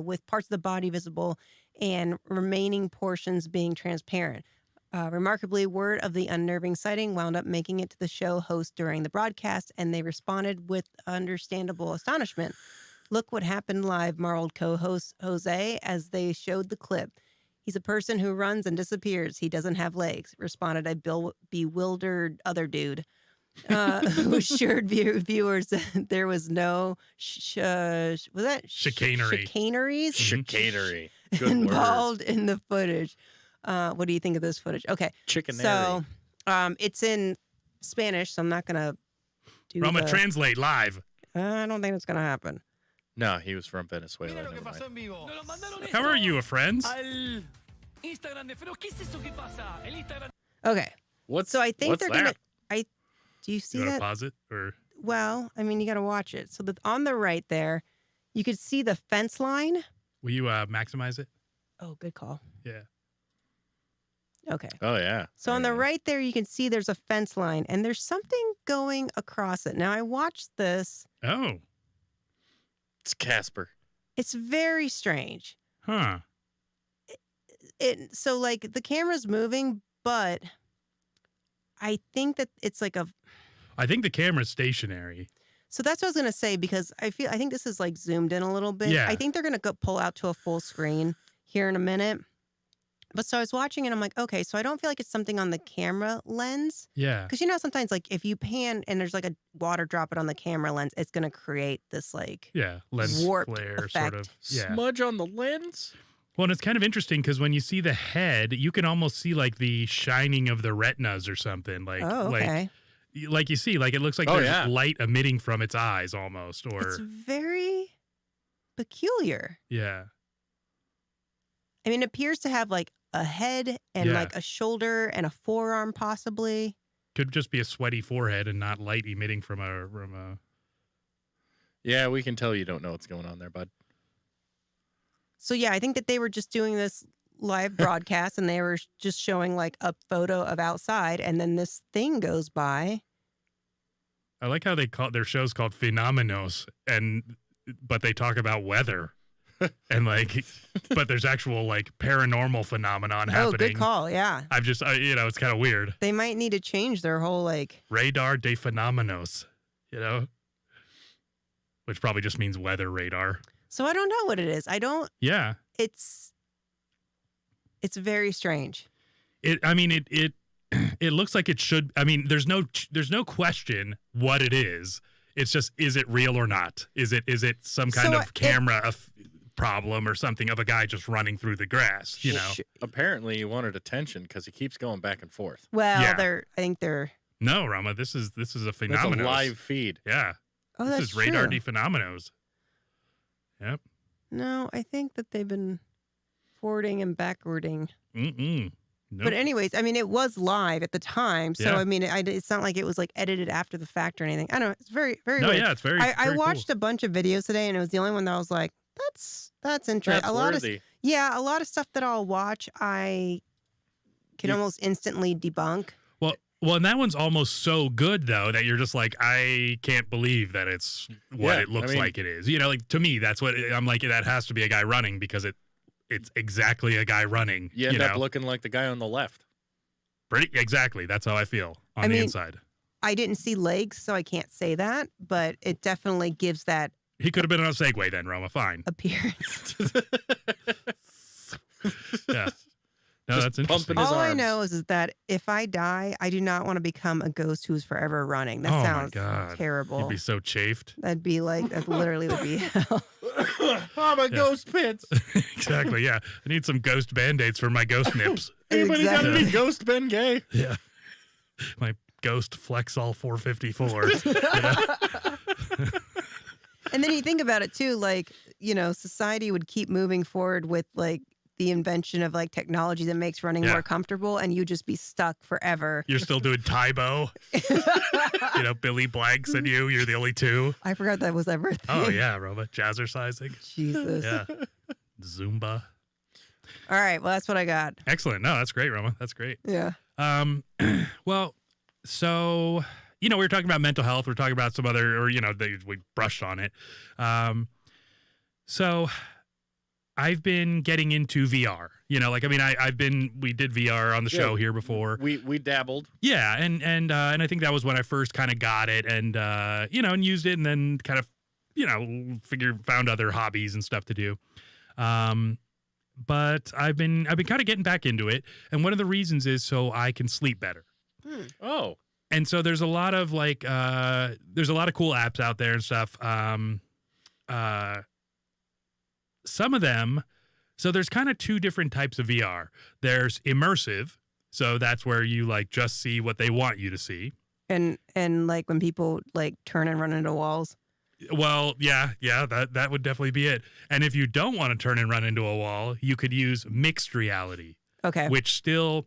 with parts of the body visible and remaining portions being transparent. Remarkably, word of the unnerving sighting wound up making it to the show host during the broadcast, and they responded with understandable astonishment. Look what happened live, marveled co-host Jose as they showed the clip. He's a person who runs and disappears. He doesn't have legs, responded a bewildered other dude, who assured viewers that there was no chicanery involved in the footage. What do you think of this footage? Okay. Chickenary. So, it's in Spanish, so I'm not going to do Roma, translate live. I don't think it's going to happen. No, he was from Venezuela. How are you, friends? Okay. So I think they're going to... Do you see that? You that? Pause it? Or... Well, I mean, you got to watch it. So on the right there, you could see the fence line. Will you maximize it? Oh, good call. Yeah. Okay. Oh, yeah. So on the right there, you can see there's a fence line, and there's something going across it. Now, I watched this. Oh. It's Casper. It's very strange. Huh. So, like, the camera's moving, but I think that it's like I think the camera's stationary. So that's what I was going to say, because I think this is, like, zoomed in a little bit. Yeah. I think they're going to pull out to a full screen here in a minute. But so I was watching and I'm like, okay, so I don't feel like it's something on the camera lens. Yeah. Because, sometimes, like, if you pan and there's, like, a water droplet on the camera lens, it's going to create this, like, lens warped flare effect. sort of. Yeah. Smudge on the lens? Well, and it's kind of interesting because when you see the head, you can almost see, like, the shining of the retinas or something. Like, okay. Like you see, like, it looks like there's light emitting from its eyes almost. Or It's very peculiar. Yeah. I mean, it appears to have like a head and Yeah. like a shoulder and a forearm, possibly. Could just be a sweaty forehead and not light emitting from a. Yeah, we can tell you don't know what's going on there, bud. So yeah, I think that they were just doing this live broadcast and they were just showing like a photo of outside, and then this thing goes by. I like how they call their shows called Phenomenos, but they talk about weather, and like, but there's actual like paranormal phenomenon happening. Oh, good call. Yeah, I've just it's kind of weird. they might need to change their whole like Radar de Phenomenos, which probably just means weather radar. So I don't know what it is. I don't. Yeah. It's very strange. It looks like it should. I mean, there's no question what it is. It's just, is it real or not? Is it some kind of camera problem or something of a guy just running through the grass? Apparently, he wanted attention because he keeps going back and forth. Well, Yeah. I think they're. No, Rama, this is a It's phenomenon. a live feed. Yeah. Oh, this that's is Radar true. de Phenomenos. Yep. No, I think that they've been forwarding and backwarding. Nope. But anyways, I mean, it was live at the time, so Yeah. I mean, it's not like it was like edited after the fact or anything. I don't know. It's very, very. No, weird. yeah, it's very. I very watched cool. a bunch of videos today, and it was the only one that I was like, that's interesting. That's a lot worthy. a lot of stuff that I'll watch, I can almost instantly debunk. Well, and that one's almost so good though that you're just like, I can't believe that it's what it looks like it is. Like to me, that's what I'm like. That has to be a guy running because it's exactly a guy running. You end up looking like the guy on the left. Exactly. That's how I feel on the inside. I didn't see legs, so I can't say that, but it definitely gives that He could have been on a Segway then, Roma. Fine. appearance. Yeah. No, Just that's interesting. pumping his All I arms. know is that if I die, I do not want to become a ghost who's forever running. That Oh, my sounds God. terrible. You'd be so chafed. That'd be like, that literally would be hell. I'm a ghost pits. Exactly. Yeah. I need some ghost band-aids for my ghost nips. Anybody got Exactly. any ghost Ben Gay? Yeah. My ghost Flexall 454. And then you think about it too, like, society would keep moving forward with like the invention of like technology that makes running Yeah. more comfortable, and you just be stuck forever. You're still doing Tybo. Billy Blanks and you're the only two. I forgot that was ever a thing. Oh, yeah, Roma. Jazzercising. Jesus. Yeah. Zumba. All right. Well, that's what I got. Excellent. No, that's great, Roma. That's great. Yeah. Well, so, we were talking about mental health. We're talking about some other, or, we brushed on it. So I've been getting into VR, we did VR on the show here before. We dabbled. Yeah. And I think that was when I first kind of got it and used it and then kind of, found other hobbies and stuff to do. But I've been kind of getting back into it. And one of the reasons is so I can sleep better. Oh. And so there's a lot of cool apps out there and stuff. Some of them, so there's kind of two different types of VR. There's immersive. So that's where you like just see what they want you to see. And like when people like turn and run into walls. Well, yeah, that would definitely be it. And if you don't want to turn and run into a wall, you could use mixed reality. Okay. Which still,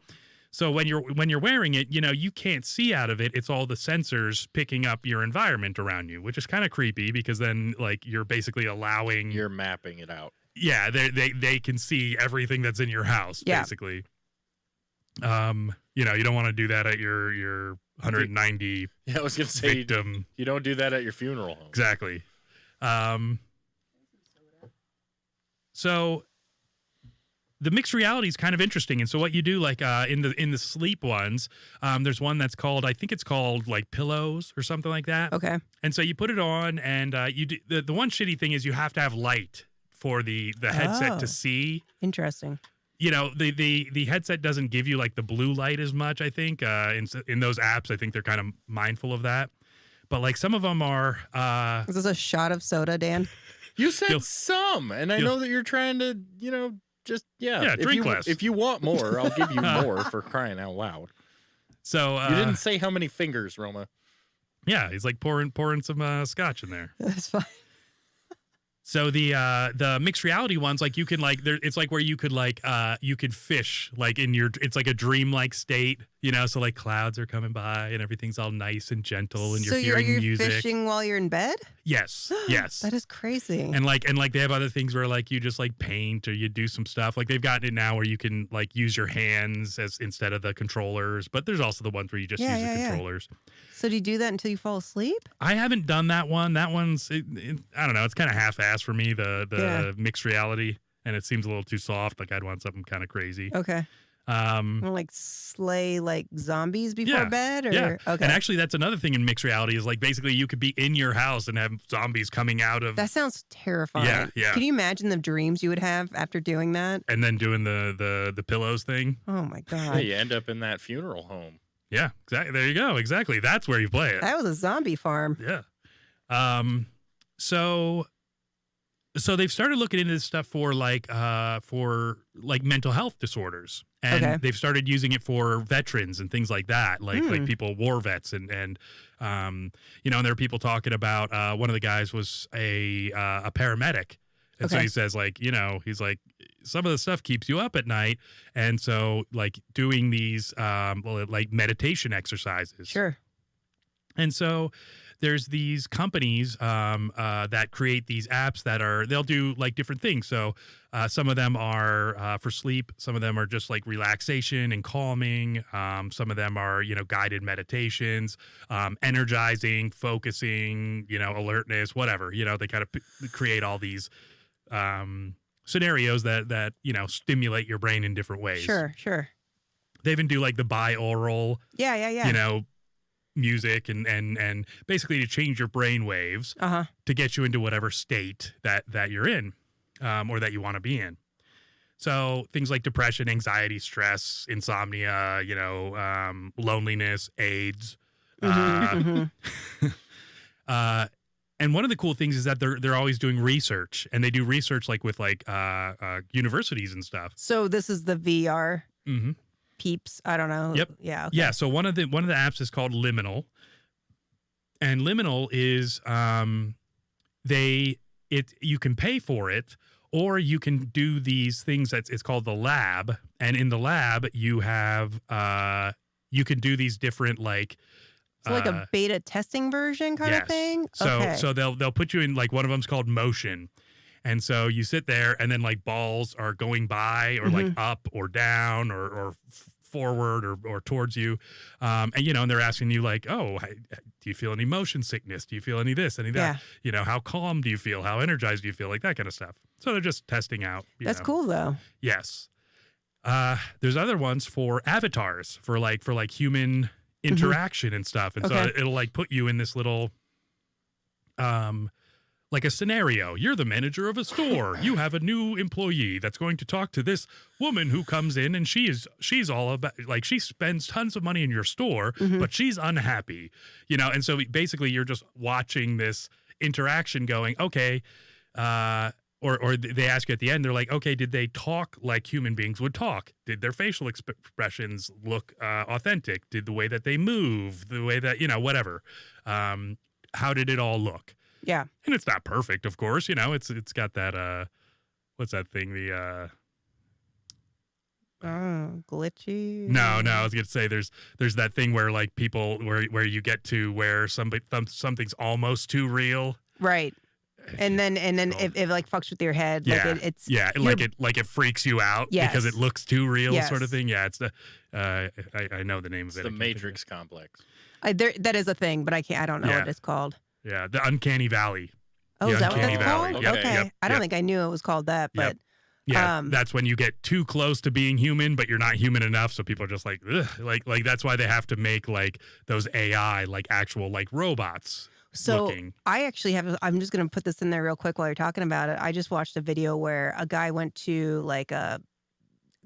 so when you're wearing it, you can't see out of it. It's all the sensors picking up your environment around you, which is kind of creepy because then like you're basically allowing You're mapping it out. Yeah, they can see everything that's in your house, basically. You don't want to do that at your 190 Yeah, I was gonna say victim. you don't do that at your funeral home. Exactly. So the mixed reality is kind of interesting. And so what you do, like in the sleep ones, there's one that's called, I think it's called like pillows or something like that. Okay. And so you put it on, and you do, the one shitty thing is you have to have light for the headset Oh. to see. Interesting. The headset doesn't give you like the blue light as much. I think in those apps, I think they're kind of mindful of that. But like some of them are. Is this a shot of soda, Dan? You said some, and I know that you're trying to, drink less. If you want more, I'll give you more for crying out loud. So You didn't say how many fingers, Roma. Yeah, he's like pouring some scotch in there. That's fine. So the mixed reality ones, like you can like there, it's like where you could like you could fish like in your, it's like a dreamlike state, you know. So like clouds are coming by and everything's all nice and gentle, and you're hearing you're music. fishing while you're in bed? Yes, yes. That is crazy. And like they have other things where like you just like paint or you do some stuff. Like they've gotten it now where you can like use your hands as instead of the controllers. But there's also the ones where you just use the controllers. So do you do that until you fall asleep? I haven't done that one. That one's I don't know. It's kind of half-assed for me. The mixed reality, and it seems a little too soft. Like I'd want something kind of crazy. Okay. Like slay like zombies before bed, or okay. And actually, that's another thing in mixed reality is like basically you could be in your house and have zombies coming out of. That sounds terrifying. Yeah. Can you imagine the dreams you would have after doing that? And then doing the pillows thing. Oh my god! Yeah, you end up in that funeral home. Yeah, exactly. There you go. Exactly. That's where you play it. That was a zombie farm. Yeah. So they've started looking into this stuff for mental health disorders, and they've started using it for veterans and things like that, like people, war vets, and you know, and there are people talking about one of the guys was a paramedic. And so he says, like, you know, he's like, some of the stuff keeps you up at night. And so, like, doing these, like, meditation exercises. Sure. And so there's these companies that create these apps that they'll do, like, different things. So some of them are for sleep. Some of them are just, like, relaxation and calming. Some of them are, you know, guided meditations, energizing, focusing, you know, alertness, whatever. You know, they kind of create all these scenarios that you know stimulate your brain in different ways. Sure. They even do like the binaural, you know, music and basically to change your brain waves to get you into whatever state that you're in or that you want to be in. So things like depression, anxiety, stress, insomnia, you know, loneliness, AIDS. And one of the cool things is that they're always doing research, and they do research like with like universities and stuff. So this is the VR peeps. I don't know. Yep. Yeah. Yeah. So one of the apps is called Liminal, and Liminal is you can pay for it, or you can do these things it's called the lab, and in the lab you have you can do these different like. So like a beta testing version kind of thing? So they'll put you in, like, one of them's called motion. And so you sit there and then like balls are going by or like up or down or forward or towards you. And, you know, and they're asking you like, oh, do you feel any motion sickness? Do you feel any this, any that? Yeah. You know, how calm do you feel? How energized do you feel? Like that kind of stuff. So they're just testing out. That's cool though. Yes. There's other ones for avatars for like human interaction and stuff, and so it'll like put you in this little like a scenario. You're the manager of a store. You have a new employee that's going to talk to this woman who comes in, and she's all about, like, she spends tons of money in your store, but she's unhappy, you know. And so basically you're just watching this interaction going, okay, or they ask you at the end, they're like, okay, did they talk like human beings would talk? Did their facial expressions look authentic? Did the way that they move, the way that, you know, whatever, how did it all look? Yeah. And it's not perfect, of course, you know, it's got that, what's that thing? The, glitchy. No, I was going to say there's that thing where like people, where you get to where something's almost too real. Right. And then if it like fucks with your head, like it's it freaks you out because it looks too real, sort of thing. Yeah, it's the I know the name of it. The Matrix complex. That is a thing, but I don't know what it's called. Yeah, the Uncanny Valley. Oh, is that what that's called? Yep, okay, yep, I don't think I knew it was called that, but that's when you get too close to being human, but you're not human enough. So people are just like, ugh. Like that's why they have to make like those AI, like actual like robots. So looking. I actually I'm just going to put this in there real quick while you're talking about it. I just watched a video where a guy went to like a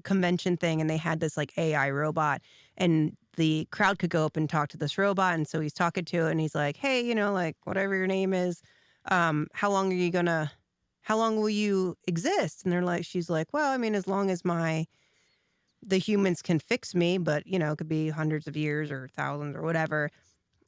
convention thing and they had this like AI robot, and the crowd could go up and talk to this robot. And so he's talking to it and he's like, hey, you know, like whatever your name is, how long will you exist? And she's like, well, I mean, as long as the humans can fix me, but you know, it could be hundreds of years or thousands or whatever.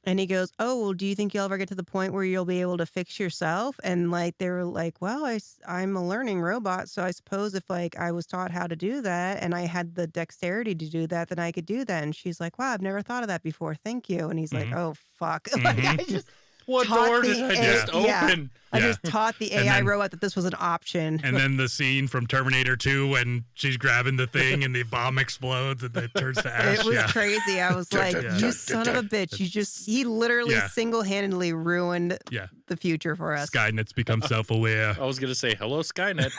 And he goes, "Oh, well, do you think you'll ever get to the point where you'll be able to fix yourself?" And like they were like, "Well, I'm a learning robot, so I suppose if like I was taught how to do that and I had the dexterity to do that, then I could do that." And she's like, "Wow, I've never thought of that before. Thank you." And he's like, Mhm. "Oh fuck!" Like I just What taught door the did I A- just yeah. open? I Yeah. just taught the And AI then- robot that this was an option. And then the scene from Terminator 2 when she's grabbing the thing and the bomb explodes and it turns to ash. It was Yeah. crazy. I was like, Yeah. "You son of a bitch! He literally Yeah. single-handedly ruined Yeah. the future for us." Skynet's become self-aware. I was gonna say hello, Skynet.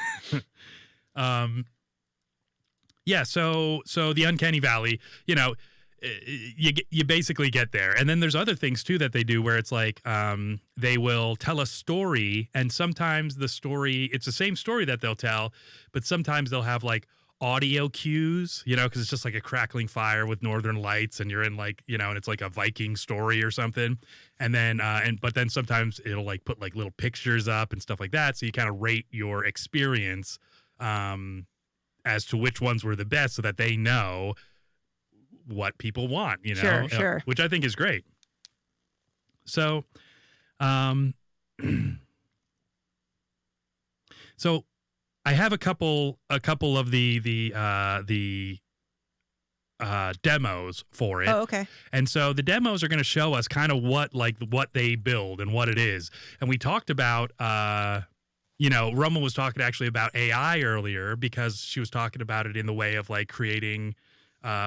Yeah, so the Uncanny Valley, you know, you basically get there. And then there's other things too that they do where it's like they will tell a story, and sometimes the story, it's the same story that they'll tell, but sometimes they'll have like audio cues, you know, because it's just like a crackling fire with northern lights and you're in like, you know, and it's like a Viking story or something. And then but then sometimes it'll like put like little pictures up and stuff like that, so you kind of rate your experience as to which ones were the best so that they know what people want, you know, Sure. which I think is great. So, so I have a couple of the demos for it. Oh, okay. And so the demos are going to show us kind of what they build and what it is. And we talked about, you know, Roma was talking actually about AI earlier because she was talking about it in the way of like creating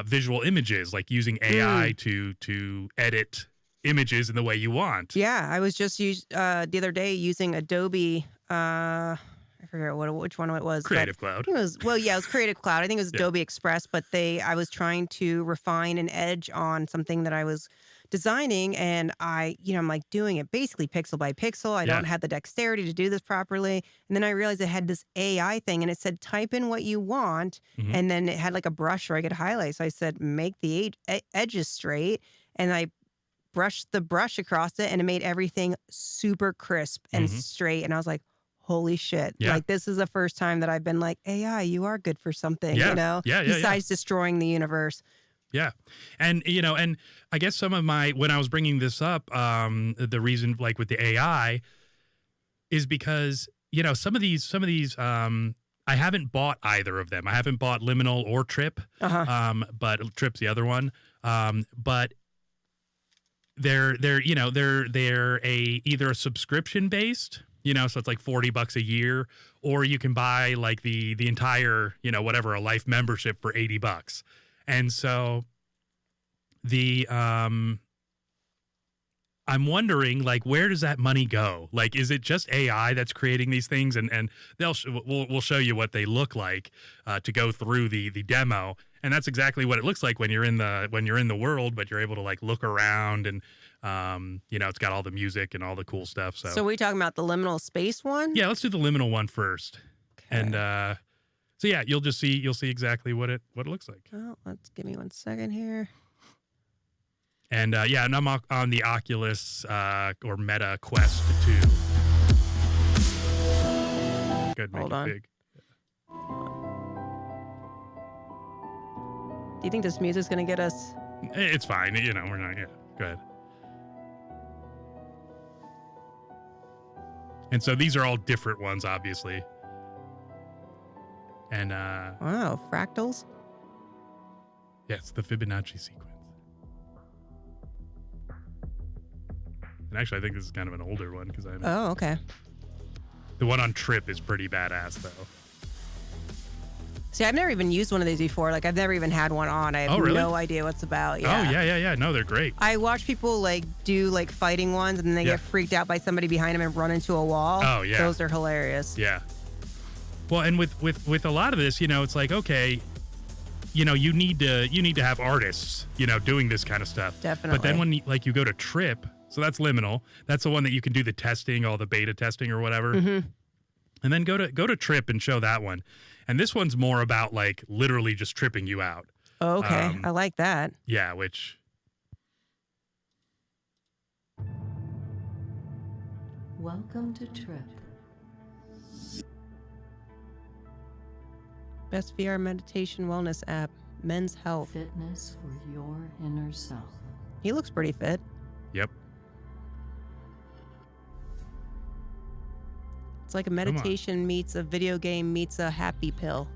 visual images, like using AI to edit images in the way you want. Yeah, I was just the other day using Adobe. I forget which one it was. but Creative Cloud. It was it was Creative Cloud. I think it was Adobe Express, but I was trying to refine an edge on something that I was designing, and I'm like doing it basically pixel by pixel. I don't have the dexterity to do this properly. And then I realized it had this AI thing, and it said type in what you want, and then it had like a brush where I could highlight. So I said make the edges straight, and I brushed the brush across it, and it made everything super crisp and straight. And I was like, holy shit. Yeah. Like, this is the first time that I've been like, AI, you are good for something, Yeah. you know? Yeah. Besides destroying the universe. Yeah. And, you know, and I guess some of when I was bringing this up, the reason like with the AI is because, you know, some of these, I haven't bought either of them. I haven't bought Liminal or Trip, but Trip's the other one. But they're either a subscription based, you know, so it's like $40 a year, or you can buy like the entire, you know, whatever, a life membership for $80. And so I'm wondering, like, where does that money go? Like, is it just AI that's creating these things? And we'll show you what they look like to go through the demo. And that's exactly what it looks like when you're in the world, but you're able to like look around and you know, it's got all the music and all the cool stuff. So we talking about the liminal space one? yeah, let's do the liminal one first. Okay. And so yeah, you'll see exactly what it looks like. Well, give me 1 second here. And and I'm on the Oculus or Meta Quest 2. Good, make Hold it on. big. Do you think this music's going to get us? It's fine, you know, we're not. Yeah, go ahead. And so these are all different ones, obviously. And Wow, fractals? yes, the Fibonacci sequence. And actually, I think this is kind of an older one because Oh, okay. the one on Trip is pretty badass, though. See, I've never even used one of these before. Like, I've never even had one on. I have Oh, really? no idea what's about. Yeah. Oh, yeah. No, they're great. I watch people like do like fighting ones, and then they Yeah. get freaked out by somebody behind them and run into a wall. Oh, yeah. Those are hilarious. Yeah. Well, and with a lot of this, you know, it's like, okay, you know, you need to have artists, you know, doing this kind of stuff. Definitely. But then when you go to Trip, so that's Liminal. That's the one that you can do the testing, all the beta testing or whatever. Mm-hmm. And then go to Trip and show that one. And this one's more about like literally just tripping you out. Oh, okay. I like that. Yeah, which Welcome to Trip. Best VR meditation wellness app, Men's Health. Fitness for your inner self. He looks pretty fit. Yep. It's like a meditation meets a video game meets a happy pill.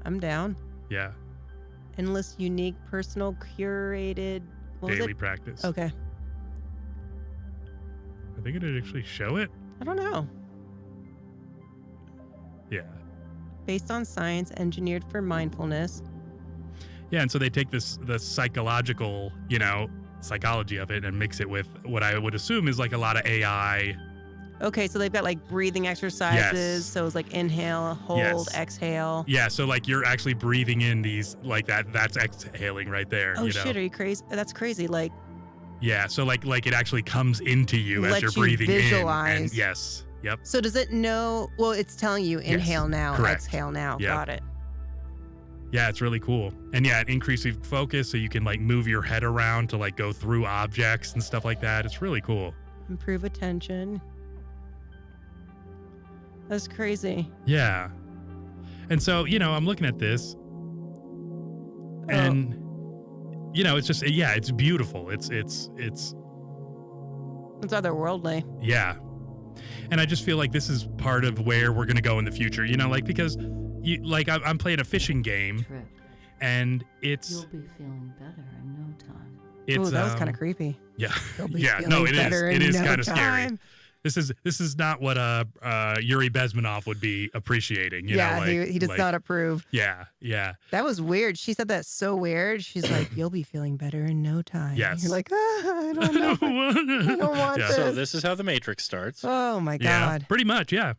I'm down. Yeah. Endless, unique, personal, curated. What was Daily it? practice. Okay. I think it did actually show it. I don't know. Yeah. Based on science, engineered for mindfulness. Yeah, and so they take the psychological, psychology of it and mix it with what I would assume is like a lot of AI. Okay, so they've got like breathing exercises. Yes. So it's like inhale, hold, Yes. exhale. Yeah, so like you're actually breathing in these like that's exhaling right there. Oh shit, are you crazy? That's crazy. Like, Yeah, so like it actually comes into you as Let you're you breathing visualize. in. And yes. Yep. so does it know? Well, it's telling you inhale now, correct. exhale now. Yep. Got it. Yeah, it's really cool. And yeah, it increases focus so you can like move your head around to like go through objects and stuff like that. It's really cool. Improve attention. That's crazy. Yeah. And so, I'm looking at this and it's just it's beautiful. It's It's otherworldly. yeah. And I just feel like this is part of where we're going to go in the future, because I'm playing a fishing game Trip. and You'll it's be feeling better in no time. it's Oh, that was kind of creepy. Yeah. You'll be Yeah, feeling no, it is. better It in is no kind of scary. time. This is not what Yuri Bezmenov would be appreciating, Yeah, he does like- not approve. Yeah, yeah. That was weird. She said that so weird. She's like, "You'll be feeling better in no time." Yes. You're like, I don't know. I don't want Yeah. this. So this is how the Matrix starts. Oh my Yeah, god. pretty much, yeah.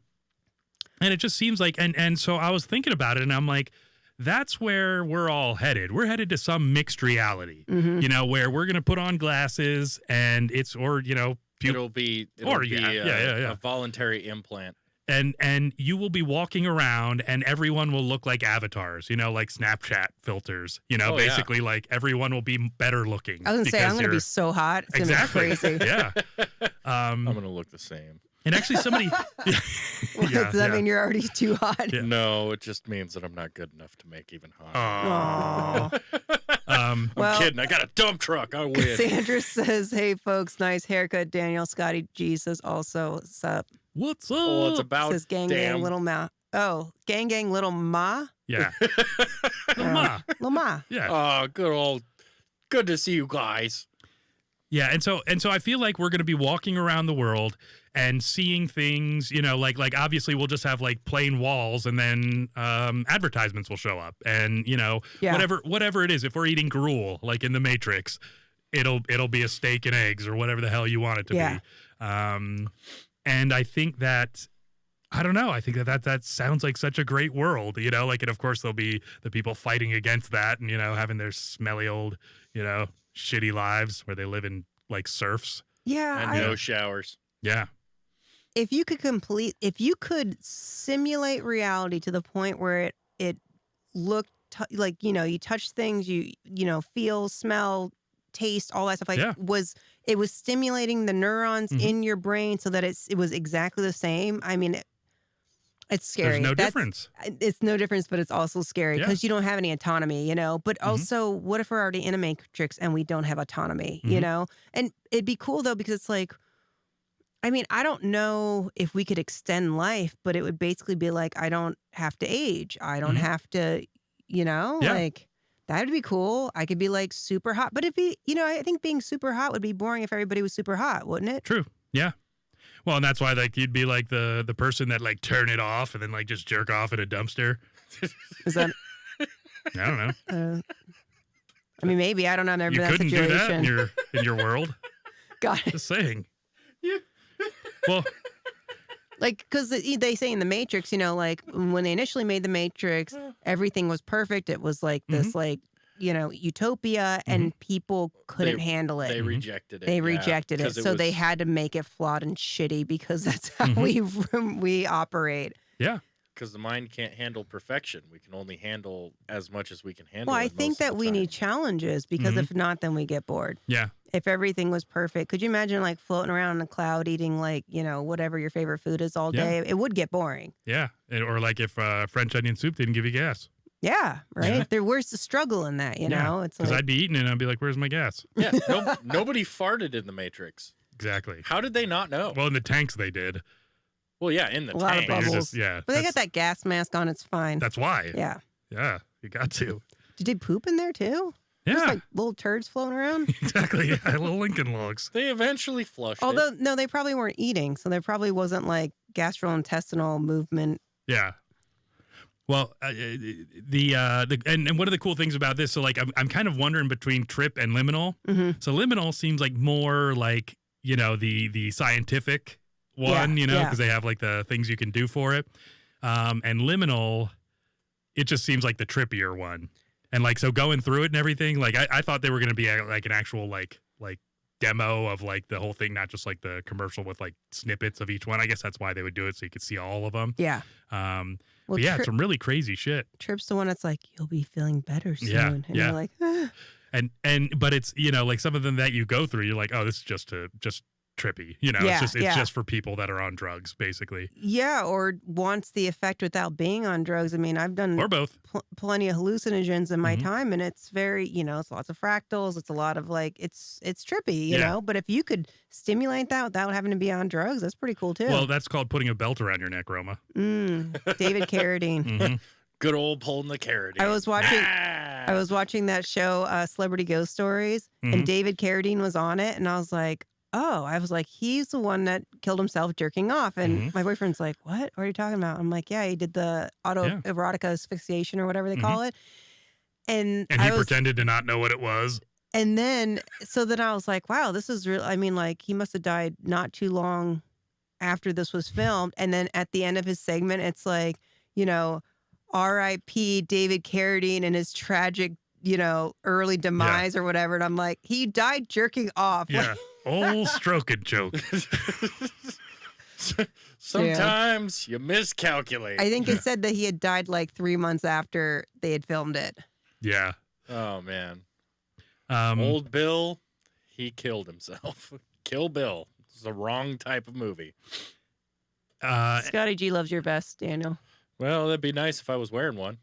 And it just seems like, and so I was thinking about it, and I'm like, that's where we're all headed. We're headed to some mixed reality, Mm-hmm. where we're gonna put on glasses, and It'll be a voluntary implant. and you will be walking around, and everyone will look like avatars, like Snapchat filters, Oh, basically like everyone will be better looking. I was gonna say I'm because gonna be you're- so hot. It's gonna exactly be crazy. yeah. I'm gonna look the same. And actually, somebody. Does that mean you're already too hot? Yeah. No, it just means that I'm not good enough to make even hot. Aw. I'm Well, kidding. I got a dump truck. I win. Sandra says, "Hey folks, nice haircut." Daniel Scotty G says also, "What's up?" What's up? Well, it's about Says gang damn. gang little ma. Oh, gang little ma. Yeah. Ma. Little ma. Yeah. Oh, good to see you guys. Yeah, and so I feel like we're going to be walking around the world and seeing things, like obviously we'll just have like plain walls, and then advertisements will show up, and Yeah. whatever it is. If we're eating gruel, like in the Matrix, it'll be a steak and eggs or whatever the hell you want it to Yeah. be. And I think that. I don't know. I think that sounds like such a great world, and of course there'll be the people fighting against that, and having their smelly old, shitty lives where they live in like serfs. Yeah. And no showers. Yeah. If you could simulate reality to the point where it looked like, you touch things, you feel, smell, taste, all that stuff, like Yeah. it was stimulating the neurons in your brain so that it was exactly the same. I mean, it's scary. There's no difference. It's no difference, but it's also scary Yeah. because you don't have any autonomy, But also, what if we're already in a matrix and we don't have autonomy, And it'd be cool though, because it's like, I mean, I don't know if we could extend life, but it would basically be like, I don't have to age. I don't have to, like that would be cool. I could be like super hot, but I think being super hot would be boring if everybody was super hot, wouldn't it? True. Yeah. Well, and that's why like you'd be like the person that like turn it off and then like just jerk off in a dumpster. Is that? I don't know. I mean, maybe I don't know. I've never You been in that couldn't do situation. that in your world. Got it. Just saying. Well, Like, because they say in the Matrix, like when they initially made the Matrix, everything was perfect. It was like this, like, utopia, and people couldn't handle it. They rejected it. They yeah, rejected it, 'cause so they was- had to make it flawed and shitty because that's how we operate. yeah. Because the mind can't handle perfection. We can only handle as much as we can handle. Well, I most think of the that we need time. challenges because if not, then we get bored. Yeah. If everything was perfect, could you imagine like floating around in a cloud eating like, whatever your favorite food is all Yeah. day? It would get boring. Yeah. Or like if French onion soup didn't give you gas. Yeah, right. Where's the struggle in that? You know, it's because like I'd be eating it and I'd be like, "Where's my gas?" Yeah, nobody farted in the Matrix. Exactly. How did they not know? Well, in the tanks they did. Well, yeah, in the a lot of tank. bubbles. Yeah, But they got that gas mask on. It's fine. That's why. Yeah. Yeah, you got to. Did they poop in there too? Yeah, Just like little turds floating around. exactly. Yeah, little Lincoln logs. They eventually flushed Although it. no, they probably weren't eating, so there probably wasn't like gastrointestinal movement. Yeah. Well, and one of the cool things about this, so like I'm kind of wondering between Trip and Liminal. Mm-hmm. So Liminal seems like more like the scientific one, because they have like the things you can do for it. And Liminal, it just seems like the trippier one. And like so going through it and everything, like I thought they were going to be like an actual like demo of like the whole thing, not just like the commercial with like snippets of each one. I guess that's why they would do it so you could see all of them. Yeah. But yeah, it's some really crazy shit. Trip's the one that's like, you'll be feeling better soon. Yeah, And yeah. you're like, ah. But it's like some of them that you go through, you're like, oh, this is just trippy. Yeah, it's yeah. just for people that are on drugs, basically. Yeah, or wants the effect without being on drugs. I mean, I've done Or both. plenty of hallucinogens in my Mhm. time, and it's very, it's lots of fractals. It's a lot of like, it's trippy, you Yeah. know. But if you could stimulate that without having to be on drugs, that's pretty cool too. Well, that's called putting a belt around your neck, Roma. David Carradine. hmm Good old pulling the carrot. I was watching that show, Celebrity Ghost Stories, Mhm. and David Carradine was on it, and I was like, he's the one that killed himself jerking off. And my boyfriend's like, what are you talking about? I'm like, yeah, he did the autoerotic asphyxiation or whatever they call it. And he pretended to not know what it was. And then I was like, wow, this is real. I mean, like, he must have died not too long after this was filmed. And then at the end of his segment, it's like, R.I.P. David Carradine and his tragic, early demise or whatever. And I'm like, he died jerking off. Yeah. Old stroke and joke. Sometimes you miscalculate. I think it said that he had died like 3 months after they had filmed it. Yeah. Oh, man. Um, Old Bill, he killed himself. Kill Bill. It's the wrong type of movie. Scotty G loves your vest, Daniel. Well, that'd be nice if I was wearing one.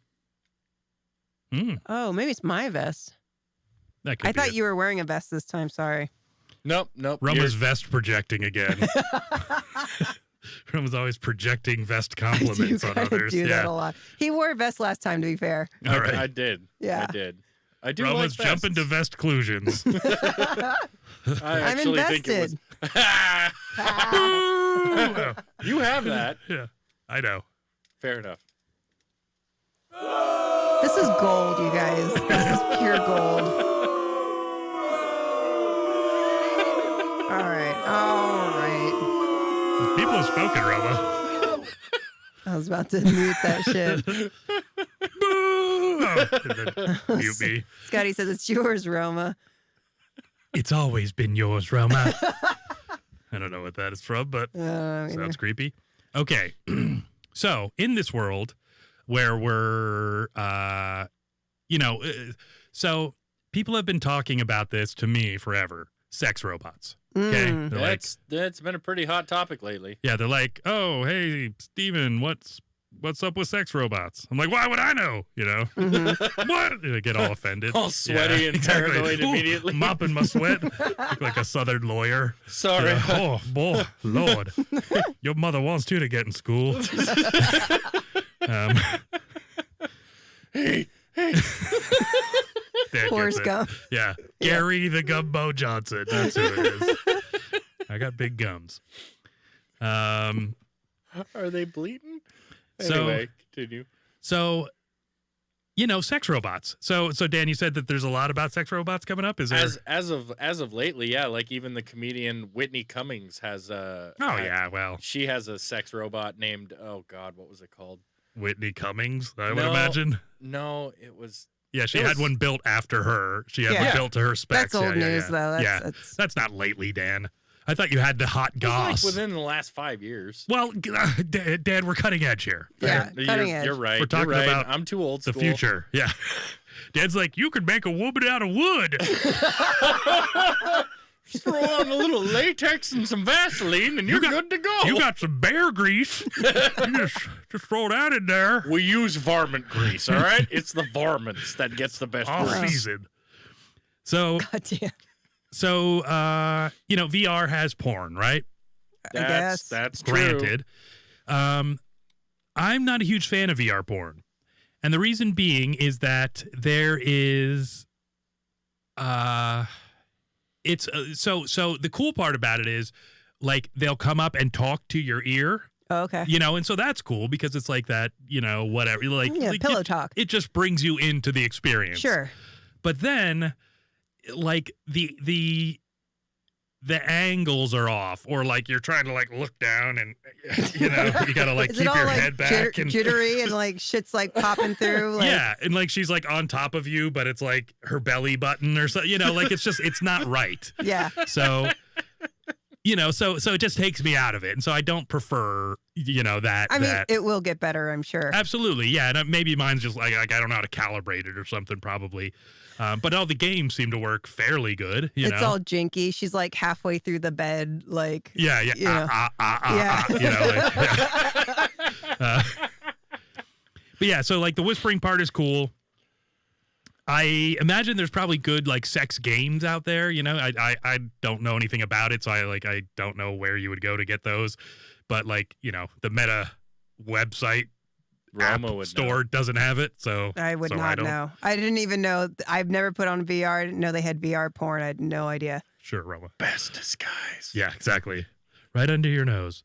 Oh, maybe it's my vest. That could I be thought it. you were wearing a vest this time. Sorry. Nope. Roma's vest projecting again. Roma's always projecting vest compliments on others. Do that a lot. He wore a vest last time, to be fair. All right. I did. Yeah. I did. I do Roma's like jumping to vest clusions. I I'm actually invested. think it was. You have that. Yeah, I know. Fair enough. This is gold, you guys. This is pure gold. All right. People have spoken, Roma. I was about to mute that shit. Boo! Oh, and then mute me. Scotty says it's yours, Roma. It's always been yours, Roma. I don't know what that is from, but sounds creepy. Okay. So, in this world where we're, so people have been talking about this to me forever. Sex robots. Okay. They're That's been a pretty hot topic lately. yeah, they're like, oh, hey, Steven, what's up with sex robots? I'm like, why would I know? What? They get all offended. All sweaty and paranoid Ooh, immediately. Mopping my sweat. Look like a Southern lawyer. Sorry. Oh, boy, Lord. Your mother wants you to get in school. Hey. Dad Forrest gets it. Gump. Yeah. Gary the Gumbo Johnson. That's who it is. I got big gums. Are they bleeding? Anyway, continue. So, sex robots. So Dan, you said that there's a lot about sex robots coming up. Is there? As of lately, yeah. Like even the comedian Whitney Cummings has she has a sex robot named what was it called? Whitney Cummings, I would imagine. No, it was. Yeah, she had one built after her. She had one built to her specs. That's old news, though. That's not lately, Dan. I thought you had the hot goss. Like within the last 5 years. Well, Dad, we're cutting edge here. Yeah, cutting edge. You're right. We're talking about I'm too old the school. future. Yeah. Dad's like, you could make a woman out of wood. Just throw on a little latex and some Vaseline, and you're good to go. You got some bear grease. You just throw that in there. We use varmint grease, all right? It's the varmints that gets the best All grease. season. So, Goddamn. so VR has porn, right? guess. That's true. Granted. I'm not a huge fan of VR porn. And the reason being is that there is so the cool part about it is like they'll come up and talk to your ear. Oh, okay. And so that's cool because it's like that, whatever. Like pillow talk. It just brings you into the experience. Sure. But then like the angles are off, or like you're trying to like look down and you gotta like Is keep it all your like head back and jittery and like shit's like popping through? Like... Yeah, and like she's like on top of you, but it's like her belly button or something, like it's not right. Yeah. So so it just takes me out of it. And so I don't prefer, that. I mean, it will get better, I'm sure. Absolutely. Yeah. And maybe mine's just like I don't know how to calibrate it or something probably. But all the games seem to work fairly good. It's all jinky. She's like halfway through the bed, like. Yeah. But yeah, so like the whispering part is cool. I imagine there's probably good like sex games out there. I don't know anything about it, so I don't know where you would go to get those. But like the Meta website store doesn't have it, so I would not know. I didn't even know. I've never put on VR. I didn't know they had VR porn. I had no idea. Sure, Roma. Best disguise. Yeah, exactly. Right under your nose.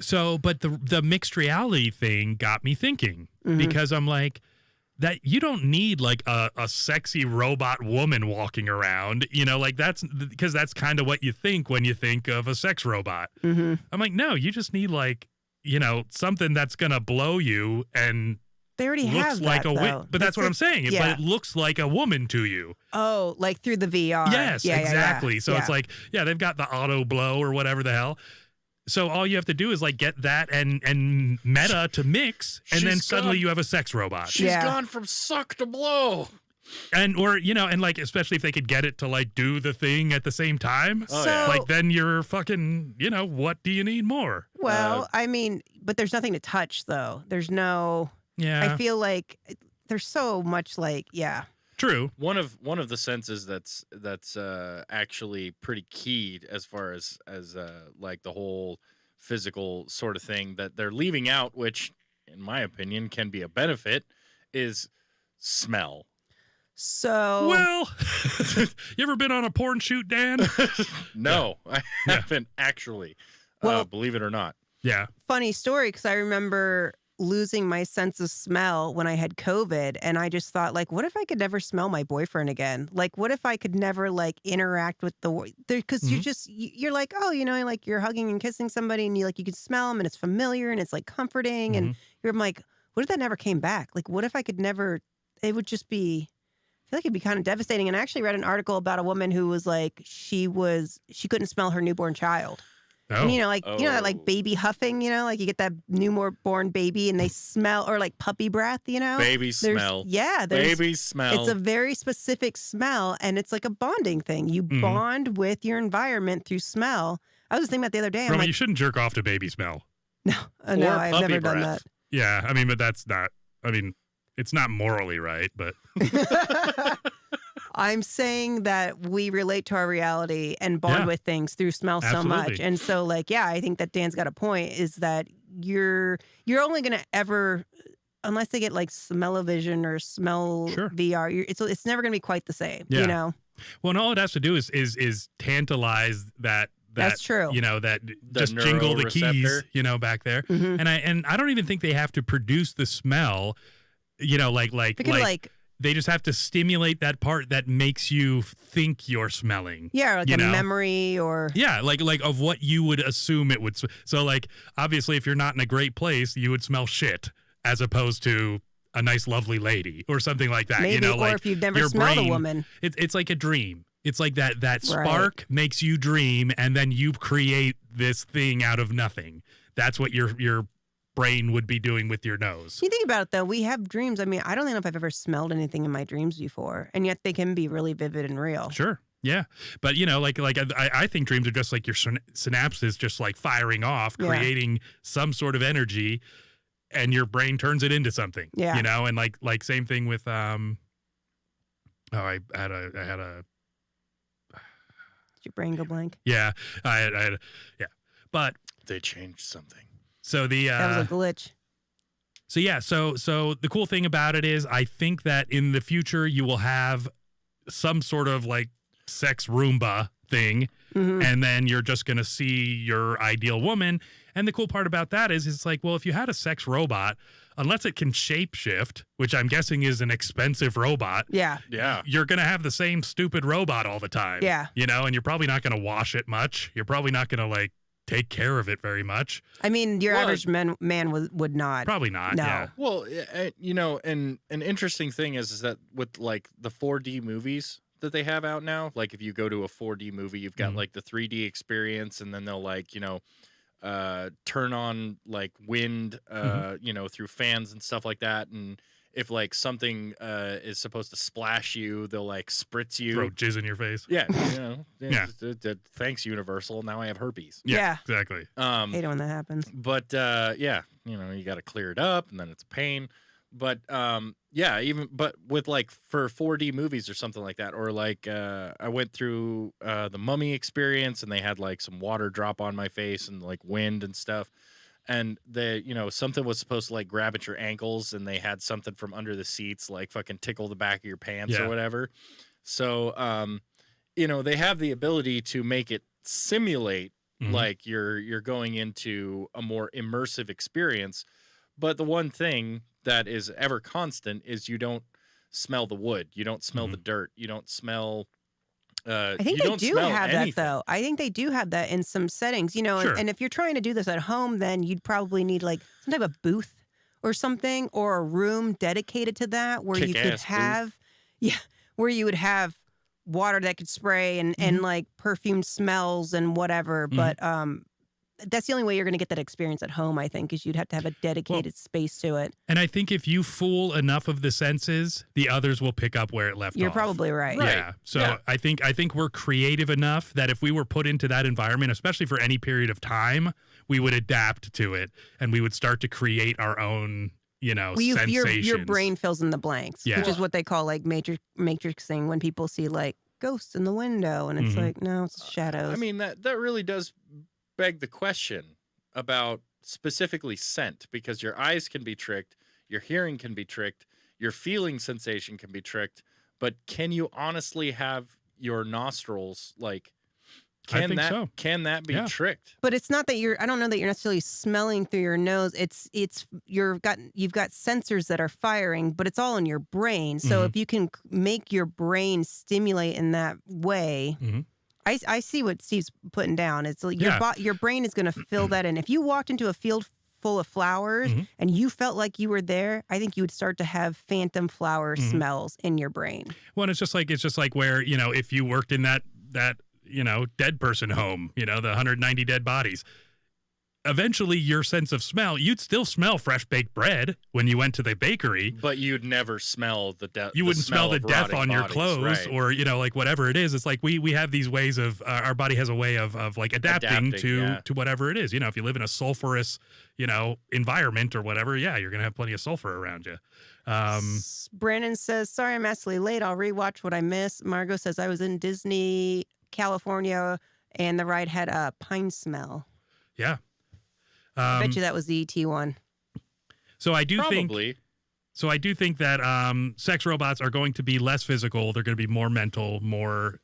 So, but the mixed reality thing got me thinking because I'm like, that you don't need like a sexy robot woman walking around, like that's because that's kind of what you think when you think of a sex robot. Mm-hmm. I'm like, no, you just need like, something that's going to blow you and they already looks have like that, but that's what I'm saying. Yeah. But it looks like a woman to you. Oh, like through the VR. Yes, yeah, exactly. Yeah. So it's like, they've got the auto blow or whatever the hell. So all you have to do is like get that and Meta to mix, and then suddenly you have a sex robot. She's gone from suck to blow. And and like especially if they could get it to like do the thing at the same time. Like then you're fucking, what do you need more? Well, I mean, but there's nothing to touch though. There's no I feel like there's so much like True. One of the senses that's actually pretty key as far as like the whole physical sort of thing that they're leaving out, which in my opinion can be a benefit, is smell. So well, you ever been on a porn shoot, Dan? No, I haven't actually. Well, believe it or not. Yeah. Funny story, because I remember losing my sense of smell when I had COVID, and I just thought, like, what if I could never smell my boyfriend again? Like, what if I could never like interact with because you're like, oh, like you're hugging and kissing somebody, and you can smell them, and it's familiar, and it's like comforting, and I'm like, what if that never came back? Like, what if I could never? It would just be. I feel like it'd be kind of devastating. And I actually read an article about a woman who was like, she couldn't smell her newborn child. Oh. And that like baby huffing, like you get that newborn baby and they smell, or like puppy breath, Baby smell. Baby smell. It's a very specific smell, and it's like a bonding thing. You bond with your environment through smell. I was just thinking about the other day. Roman, you shouldn't jerk off to baby smell. No, I've never done that. Yeah, I mean, but that's not, it's not morally right, but. I'm saying that we relate to our reality and bond with things through smell so much. And so like, I think that Dan's got a point, is that you're only going to ever, unless they get like smell-o-vision or smell VR, it's never going to be quite the same, Well, and all it has to do is tantalize that. That's true. That just jingle the keys, back there. Mm-hmm. And I don't even think they have to produce the smell, like they just have to stimulate that part that makes you think you're smelling. Yeah, like a memory or... Yeah, like of what you would assume it would... So, like, obviously, if you're not in a great place, you would smell shit as opposed to a nice, lovely lady or something like that. Maybe, like or if you've never smelled a woman. It's like a dream. It's like that spark makes you dream, and then you create this thing out of nothing. That's what your brain would be doing with your nose. You think about it, though. We have dreams. I mean, I don't know if I've ever smelled anything in my dreams before, and yet they can be really vivid and real. Sure. Yeah. But, I think dreams are just like your synapses just like firing off, creating some sort of energy, and your brain turns it into something. Yeah. And like same thing with I had a Did your brain go blank? yeah, I had but they changed something. So that was a glitch. So yeah, so the cool thing about it is I think that in the future you will have some sort of like sex Roomba thing, and then you're just going to see your ideal woman. And the cool part about that is it's like, well, if you had a sex robot, unless it can shapeshift, which I'm guessing is an expensive robot, Yeah. you're going to have the same stupid robot all the time. Yeah. And you're probably not going to wash it much. You're probably not going to like take care of it very much. I mean, your average man would not. Probably not. No. Yeah. Well, and an interesting thing is that with like the 4D movies that they have out now, like if you go to a 4D movie, you've got like the 3D experience, and then they'll like, turn on like wind, through fans and stuff like that. And if like something is supposed to splash you, they'll like spritz you. Throw jizz in your face. Yeah. Yeah. Thanks, Universal. Now I have herpes. Yeah. Exactly. Hate it when that happens. But you got to clear it up, and then it's a pain. But but with like for 4D movies or something like that, or like I went through the Mummy experience, and they had like some water drop on my face and like wind and stuff, and something was supposed to like grab at your ankles, and they had something from under the seats like fucking tickle the back of your pants or whatever. So they have the ability to make it simulate like you're going into a more immersive experience. But the one thing that is ever constant is you don't smell the wood, you don't smell the dirt, you don't smell. I think they do have that, though. I think they do have that in some settings, Sure. and if you're trying to do this at home, then you'd probably need like some type of booth or something, or a room dedicated to that where you could have, where you would have water that could spray and like perfume smells and whatever. But that's the only way you're going to get that experience at home, I think, is you'd have to have a dedicated space to it. And I think if you fool enough of the senses, the others will pick up where it left off. You're probably right. Yeah. So I think we're creative enough that if we were put into that environment, especially for any period of time, we would adapt to it, and we would start to create our own, sensations. Your brain fills in the blanks, Yeah. which is what they call like matrixing, when people see like ghosts in the window, and it's like, no, it's shadows. I mean, that really does beg the question about specifically scent, because your eyes can be tricked, your hearing can be tricked, your feeling sensation can be tricked, but can you honestly have your nostrils like can that be tricked? But it's not that I don't know that you're necessarily smelling through your nose. You've got sensors that are firing, but it's all in your brain. So if you can make your brain stimulate in that way, I see what Steve's putting down. It's like your brain is going to fill that in. If you walked into a field full of flowers and you felt like you were there, I think you would start to have phantom flower smells in your brain. Well, and it's just like where, if you worked in that dead person home, the 190 dead bodies, eventually your sense of smell, you'd still smell fresh baked bread when you went to the bakery, but you'd never smell the death. You wouldn't smell the death on your clothes, right. or like whatever it is. It's like we have these ways of our body has a way of like adapting to whatever it is. If you live in a sulfurous environment or whatever, you're gonna have plenty of sulfur around you. Brandon says, sorry I'm actually late, I'll rewatch what I missed. Margot says, I was in Disney California and the ride had a pine smell. Yeah. I bet you that was the ET one. So I do Probably. think that sex robots are going to be less physical. They're going to be more mental, more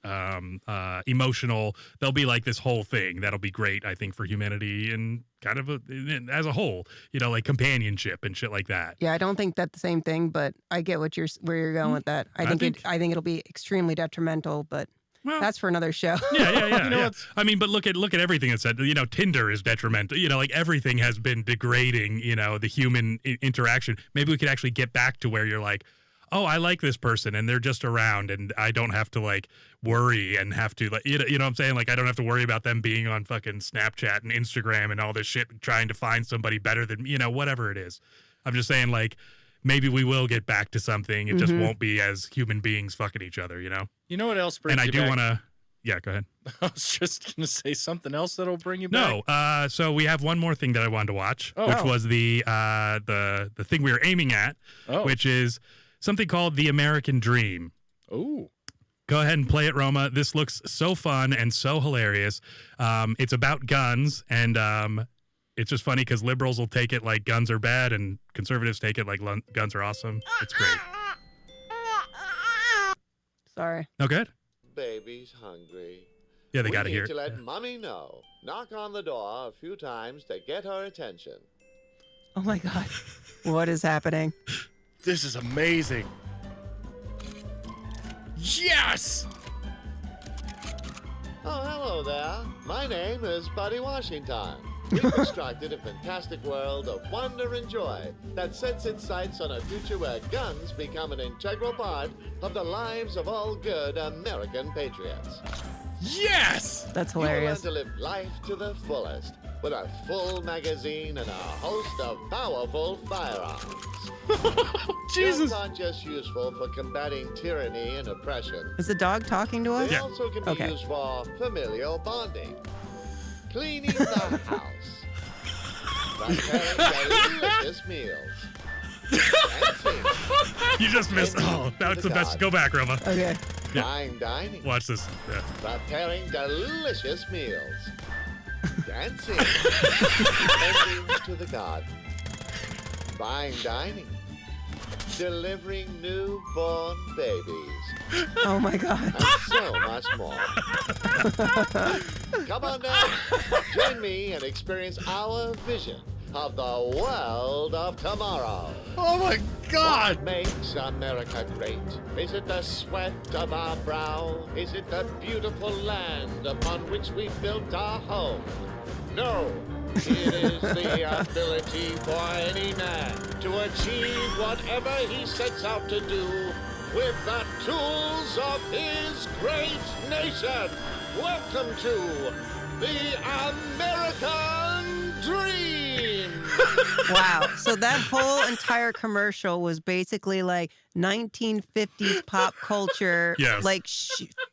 emotional. They'll be like this whole thing. That'll be great, I think, for humanity and kind of as a whole, like companionship and shit like that. Yeah, I don't think that's the same thing, but I get where you're going with that. I think it'll be extremely detrimental, but well, that's for another show. Yeah. I mean, but look at everything that's said. Tinder is detrimental. Like everything has been degrading. The human interaction. Maybe we could actually get back to where you're like, oh, I like this person, and they're just around, and I don't have to like worry and have to like, what I'm saying? Like I don't have to worry about them being on fucking Snapchat and Instagram and all this shit, trying to find somebody better than whatever it is. I'm just saying like. Maybe we will get back to something. It just won't be as human beings fucking each other, You know what else brings and I you do back? want to Yeah, go ahead. I was just going to say something else that'll bring you back. No, so we have one more thing that I wanted to watch, which was the thing we were aiming at, which is something called The American Dream. Oh. Go ahead and play it, Roma. This looks so fun and so hilarious. It's about guns, and it's just funny because liberals will take it like guns are bad, and conservatives take it like guns are awesome. It's great. Sorry. No good? Baby's hungry. Yeah, they got to We hear need to it. let Mommy know. Knock on the door a few times to get her attention. Oh my God. What is happening? This is amazing. Yes! Oh, hello there. My name is Buddy Washington. We've constructed a fantastic world of wonder and joy that sets its sights on a future where guns become an integral part of the lives of all good American patriots. Yes! That's You will learn hilarious. to live life to the fullest with a full magazine and a host of powerful firearms. Jesus! Guns aren't just useful for combating tyranny and oppression. Is the dog talking to us? They also can be Okay. used for familial bonding, cleaning the house, preparing delicious meals, and singing, You just missed. Oh, that's the best. Go back, Roma. Okay. fine dining, Watch this. Yeah. preparing delicious meals, dancing, tending to the garden, fine dining, delivering newborn babies, Oh my God. and so much more. Come on now, join me and experience our vision of the world of tomorrow. Oh my God! What makes America great? Is it the sweat of our brow? Is it the beautiful land upon which we built our home? No, it is the ability for any man to achieve whatever he sets out to do with the tools of his great nation. Welcome to the American Dream. Wow. So that whole entire commercial was basically like 1950s pop culture, Yes. like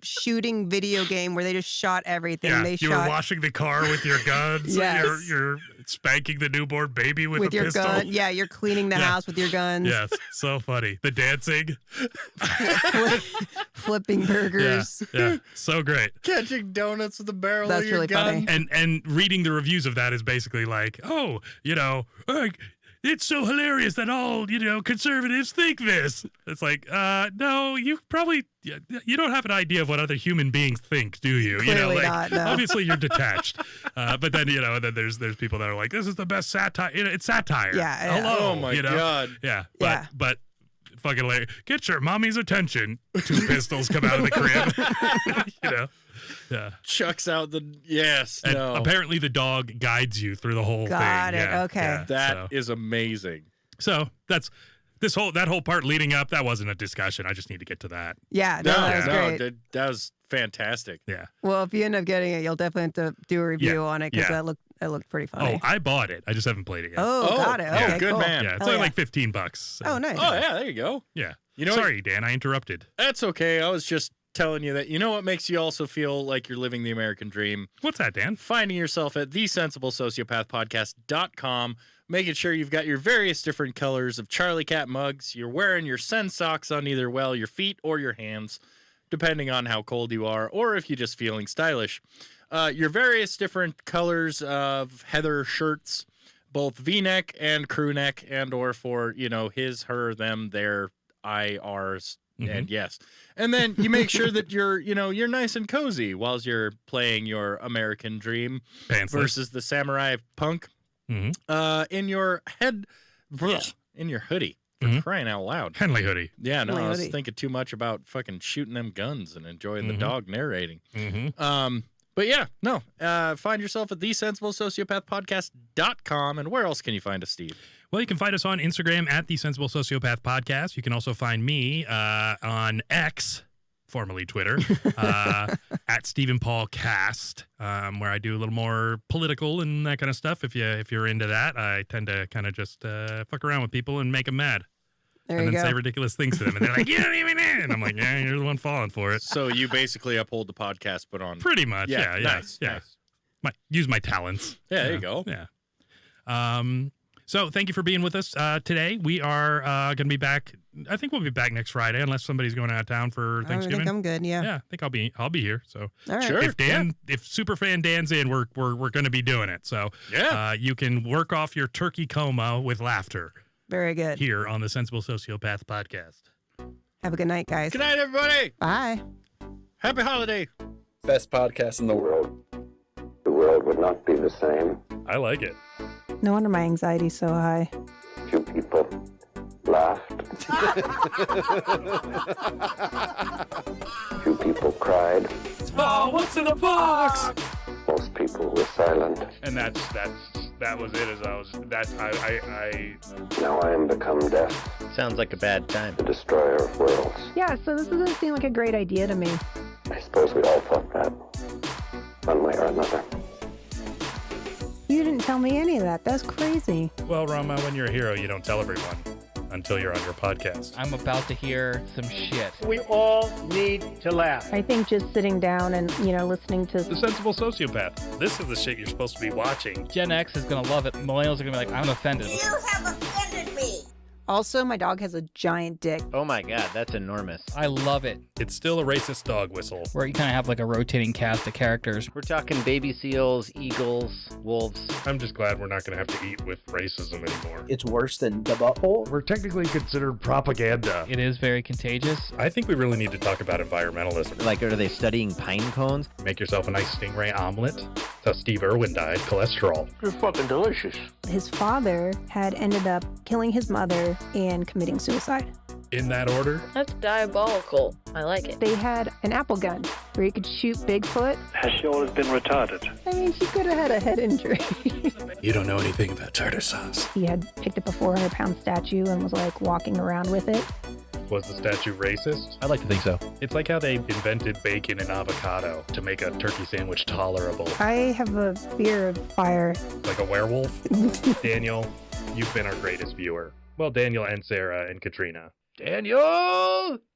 shooting video game where they just shot everything. Yeah, They you shot were washing the car with your guns. Yes. You're spanking the newborn baby with a your pistol. gun. Yeah, you're cleaning the Yeah. house with your guns. Yes, so funny. The dancing. Flipping Yeah, burgers. yeah, so great. Catching donuts with the barrel That's of your really gun. funny. And reading the reviews of that is basically like, oh, it's so hilarious that all, conservatives think this. It's like, no, you don't have an idea of what other human beings think, do you? Clearly not, no. Obviously you're detached. But then, and then there's people that are like, this is the best satire. It's satire. Yeah, yeah. Hello. Oh my God. Yeah. Yeah. But fucking like, get your mommy's attention. 2 pistols come out of the crib. Yeah. Chucks out the yes. And no. apparently the dog guides you through the whole thing. Got it. Yeah, Okay. yeah. That is amazing. So that's that whole part leading up. That wasn't a discussion. I just need to get to that. Yeah, no, that was great. That was fantastic. Yeah. Well, if you end up getting it, you'll definitely have to do a review on it because yeah. that looked pretty funny. Oh, I bought it. I just haven't played it yet. Oh, got it. yeah, Okay, good cool. man. yeah. It's Hell only yeah. like $15. So. Oh, nice. Oh yeah, there you go. Yeah. You know Sorry, Dan. I interrupted. That's okay. I was just telling you that you know what makes you also feel like you're living the American dream? What's that, Dan? Finding yourself at thesensiblesociopathpodcast.com, making sure you've got your various different colors of Charlie Cat mugs. You're wearing your Sen socks on either, your feet or your hands, depending on how cold you are, or if you're just feeling stylish. Your various different colors of Heather shirts, both V-neck and crew neck, and or for, his, her, them, their, ours, and yes. And then you make sure that you're nice and cozy whilst you're playing your American dream Pantsless. versus the samurai punk in your in your hoodie. For crying out loud. Henley hoodie. Yeah, no, Henley I was hoodie. thinking too much about fucking shooting them guns and enjoying the dog narrating. Mm-hmm. But yeah, no, find yourself at thesensiblesociopathpodcast.com. And where else can you find us, Steve? Well, you can find us on Instagram at The Sensible Sociopath Podcast. You can also find me on X, formerly Twitter, at Stephen Paul Cast, where I do a little more political and that kind of stuff. If you're into that, I tend to kind of just fuck around with people and make them mad. There and you then go. say ridiculous things to them. And they're like, you don't even know. And I'm like, yeah, you're the one falling for it. So you basically uphold the podcast, but on Pretty much. Yeah, Yeah. nice, Yeah. nice. Use my talents. Yeah, there you go. Yeah. So thank you for being with us today. We are going to be back. I think we'll be back next Friday, unless somebody's going out of town for I Thanksgiving. think I'm good. Yeah. Yeah, I think I'll be here. So All right. Sure. if Superfan Dan's in, we're going to be doing it. So Yeah. you can work off your turkey coma with laughter Very good. here on the Sensible Sociopath podcast. Have a good night, guys. Good night, everybody. Bye. Happy holiday. Best podcast in the world. The world would not be the same. I like it. No wonder my anxiety's so high. Few people laughed. Few people cried. Oh, what's in the box? Most people were silent. And that was it. Now I am become death, Sounds like a bad time. the destroyer of worlds. Yeah, so this doesn't seem like a great idea to me. I suppose we all thought that, one way or another. You didn't tell me any of that. That's crazy. Well, Roma, when you're a hero, you don't tell everyone until you're on your podcast. I'm about to hear some shit. We all need to laugh. I think just sitting down and, listening to... The Sensible Sociopath. This is the shit you're supposed to be watching. Gen X is going to love it. Millennials are going to be like, I'm offended. You have offended me. Also, my dog has a giant dick. Oh my god, that's enormous. I love it. It's still a racist dog whistle. Where you kind of have like a rotating cast of characters. We're talking baby seals, eagles, wolves. I'm just glad we're not going to have to eat with racism anymore. It's worse than the butthole. We're technically considered propaganda. It is very contagious. I think we really need to talk about environmentalism. Like, are they studying pine cones? Make yourself a nice stingray omelet. That's how Steve Irwin died. Cholesterol. You're fucking delicious. His father had ended up killing his mother and committing suicide. In that order? That's diabolical. I like it. They had an apple gun where you could shoot Bigfoot. Has she always been retarded? I mean, she could have had a head injury. You don't know anything about tartar sauce. He had picked up a 400-pound statue and was like walking around with it. Was the statue racist? I'd like to think so. It's like how they invented bacon and avocado to make a turkey sandwich tolerable. I have a fear of fire. Like a werewolf? Daniel, you've been our greatest viewer. Well, Daniel and Sarah and Katrina. Daniel!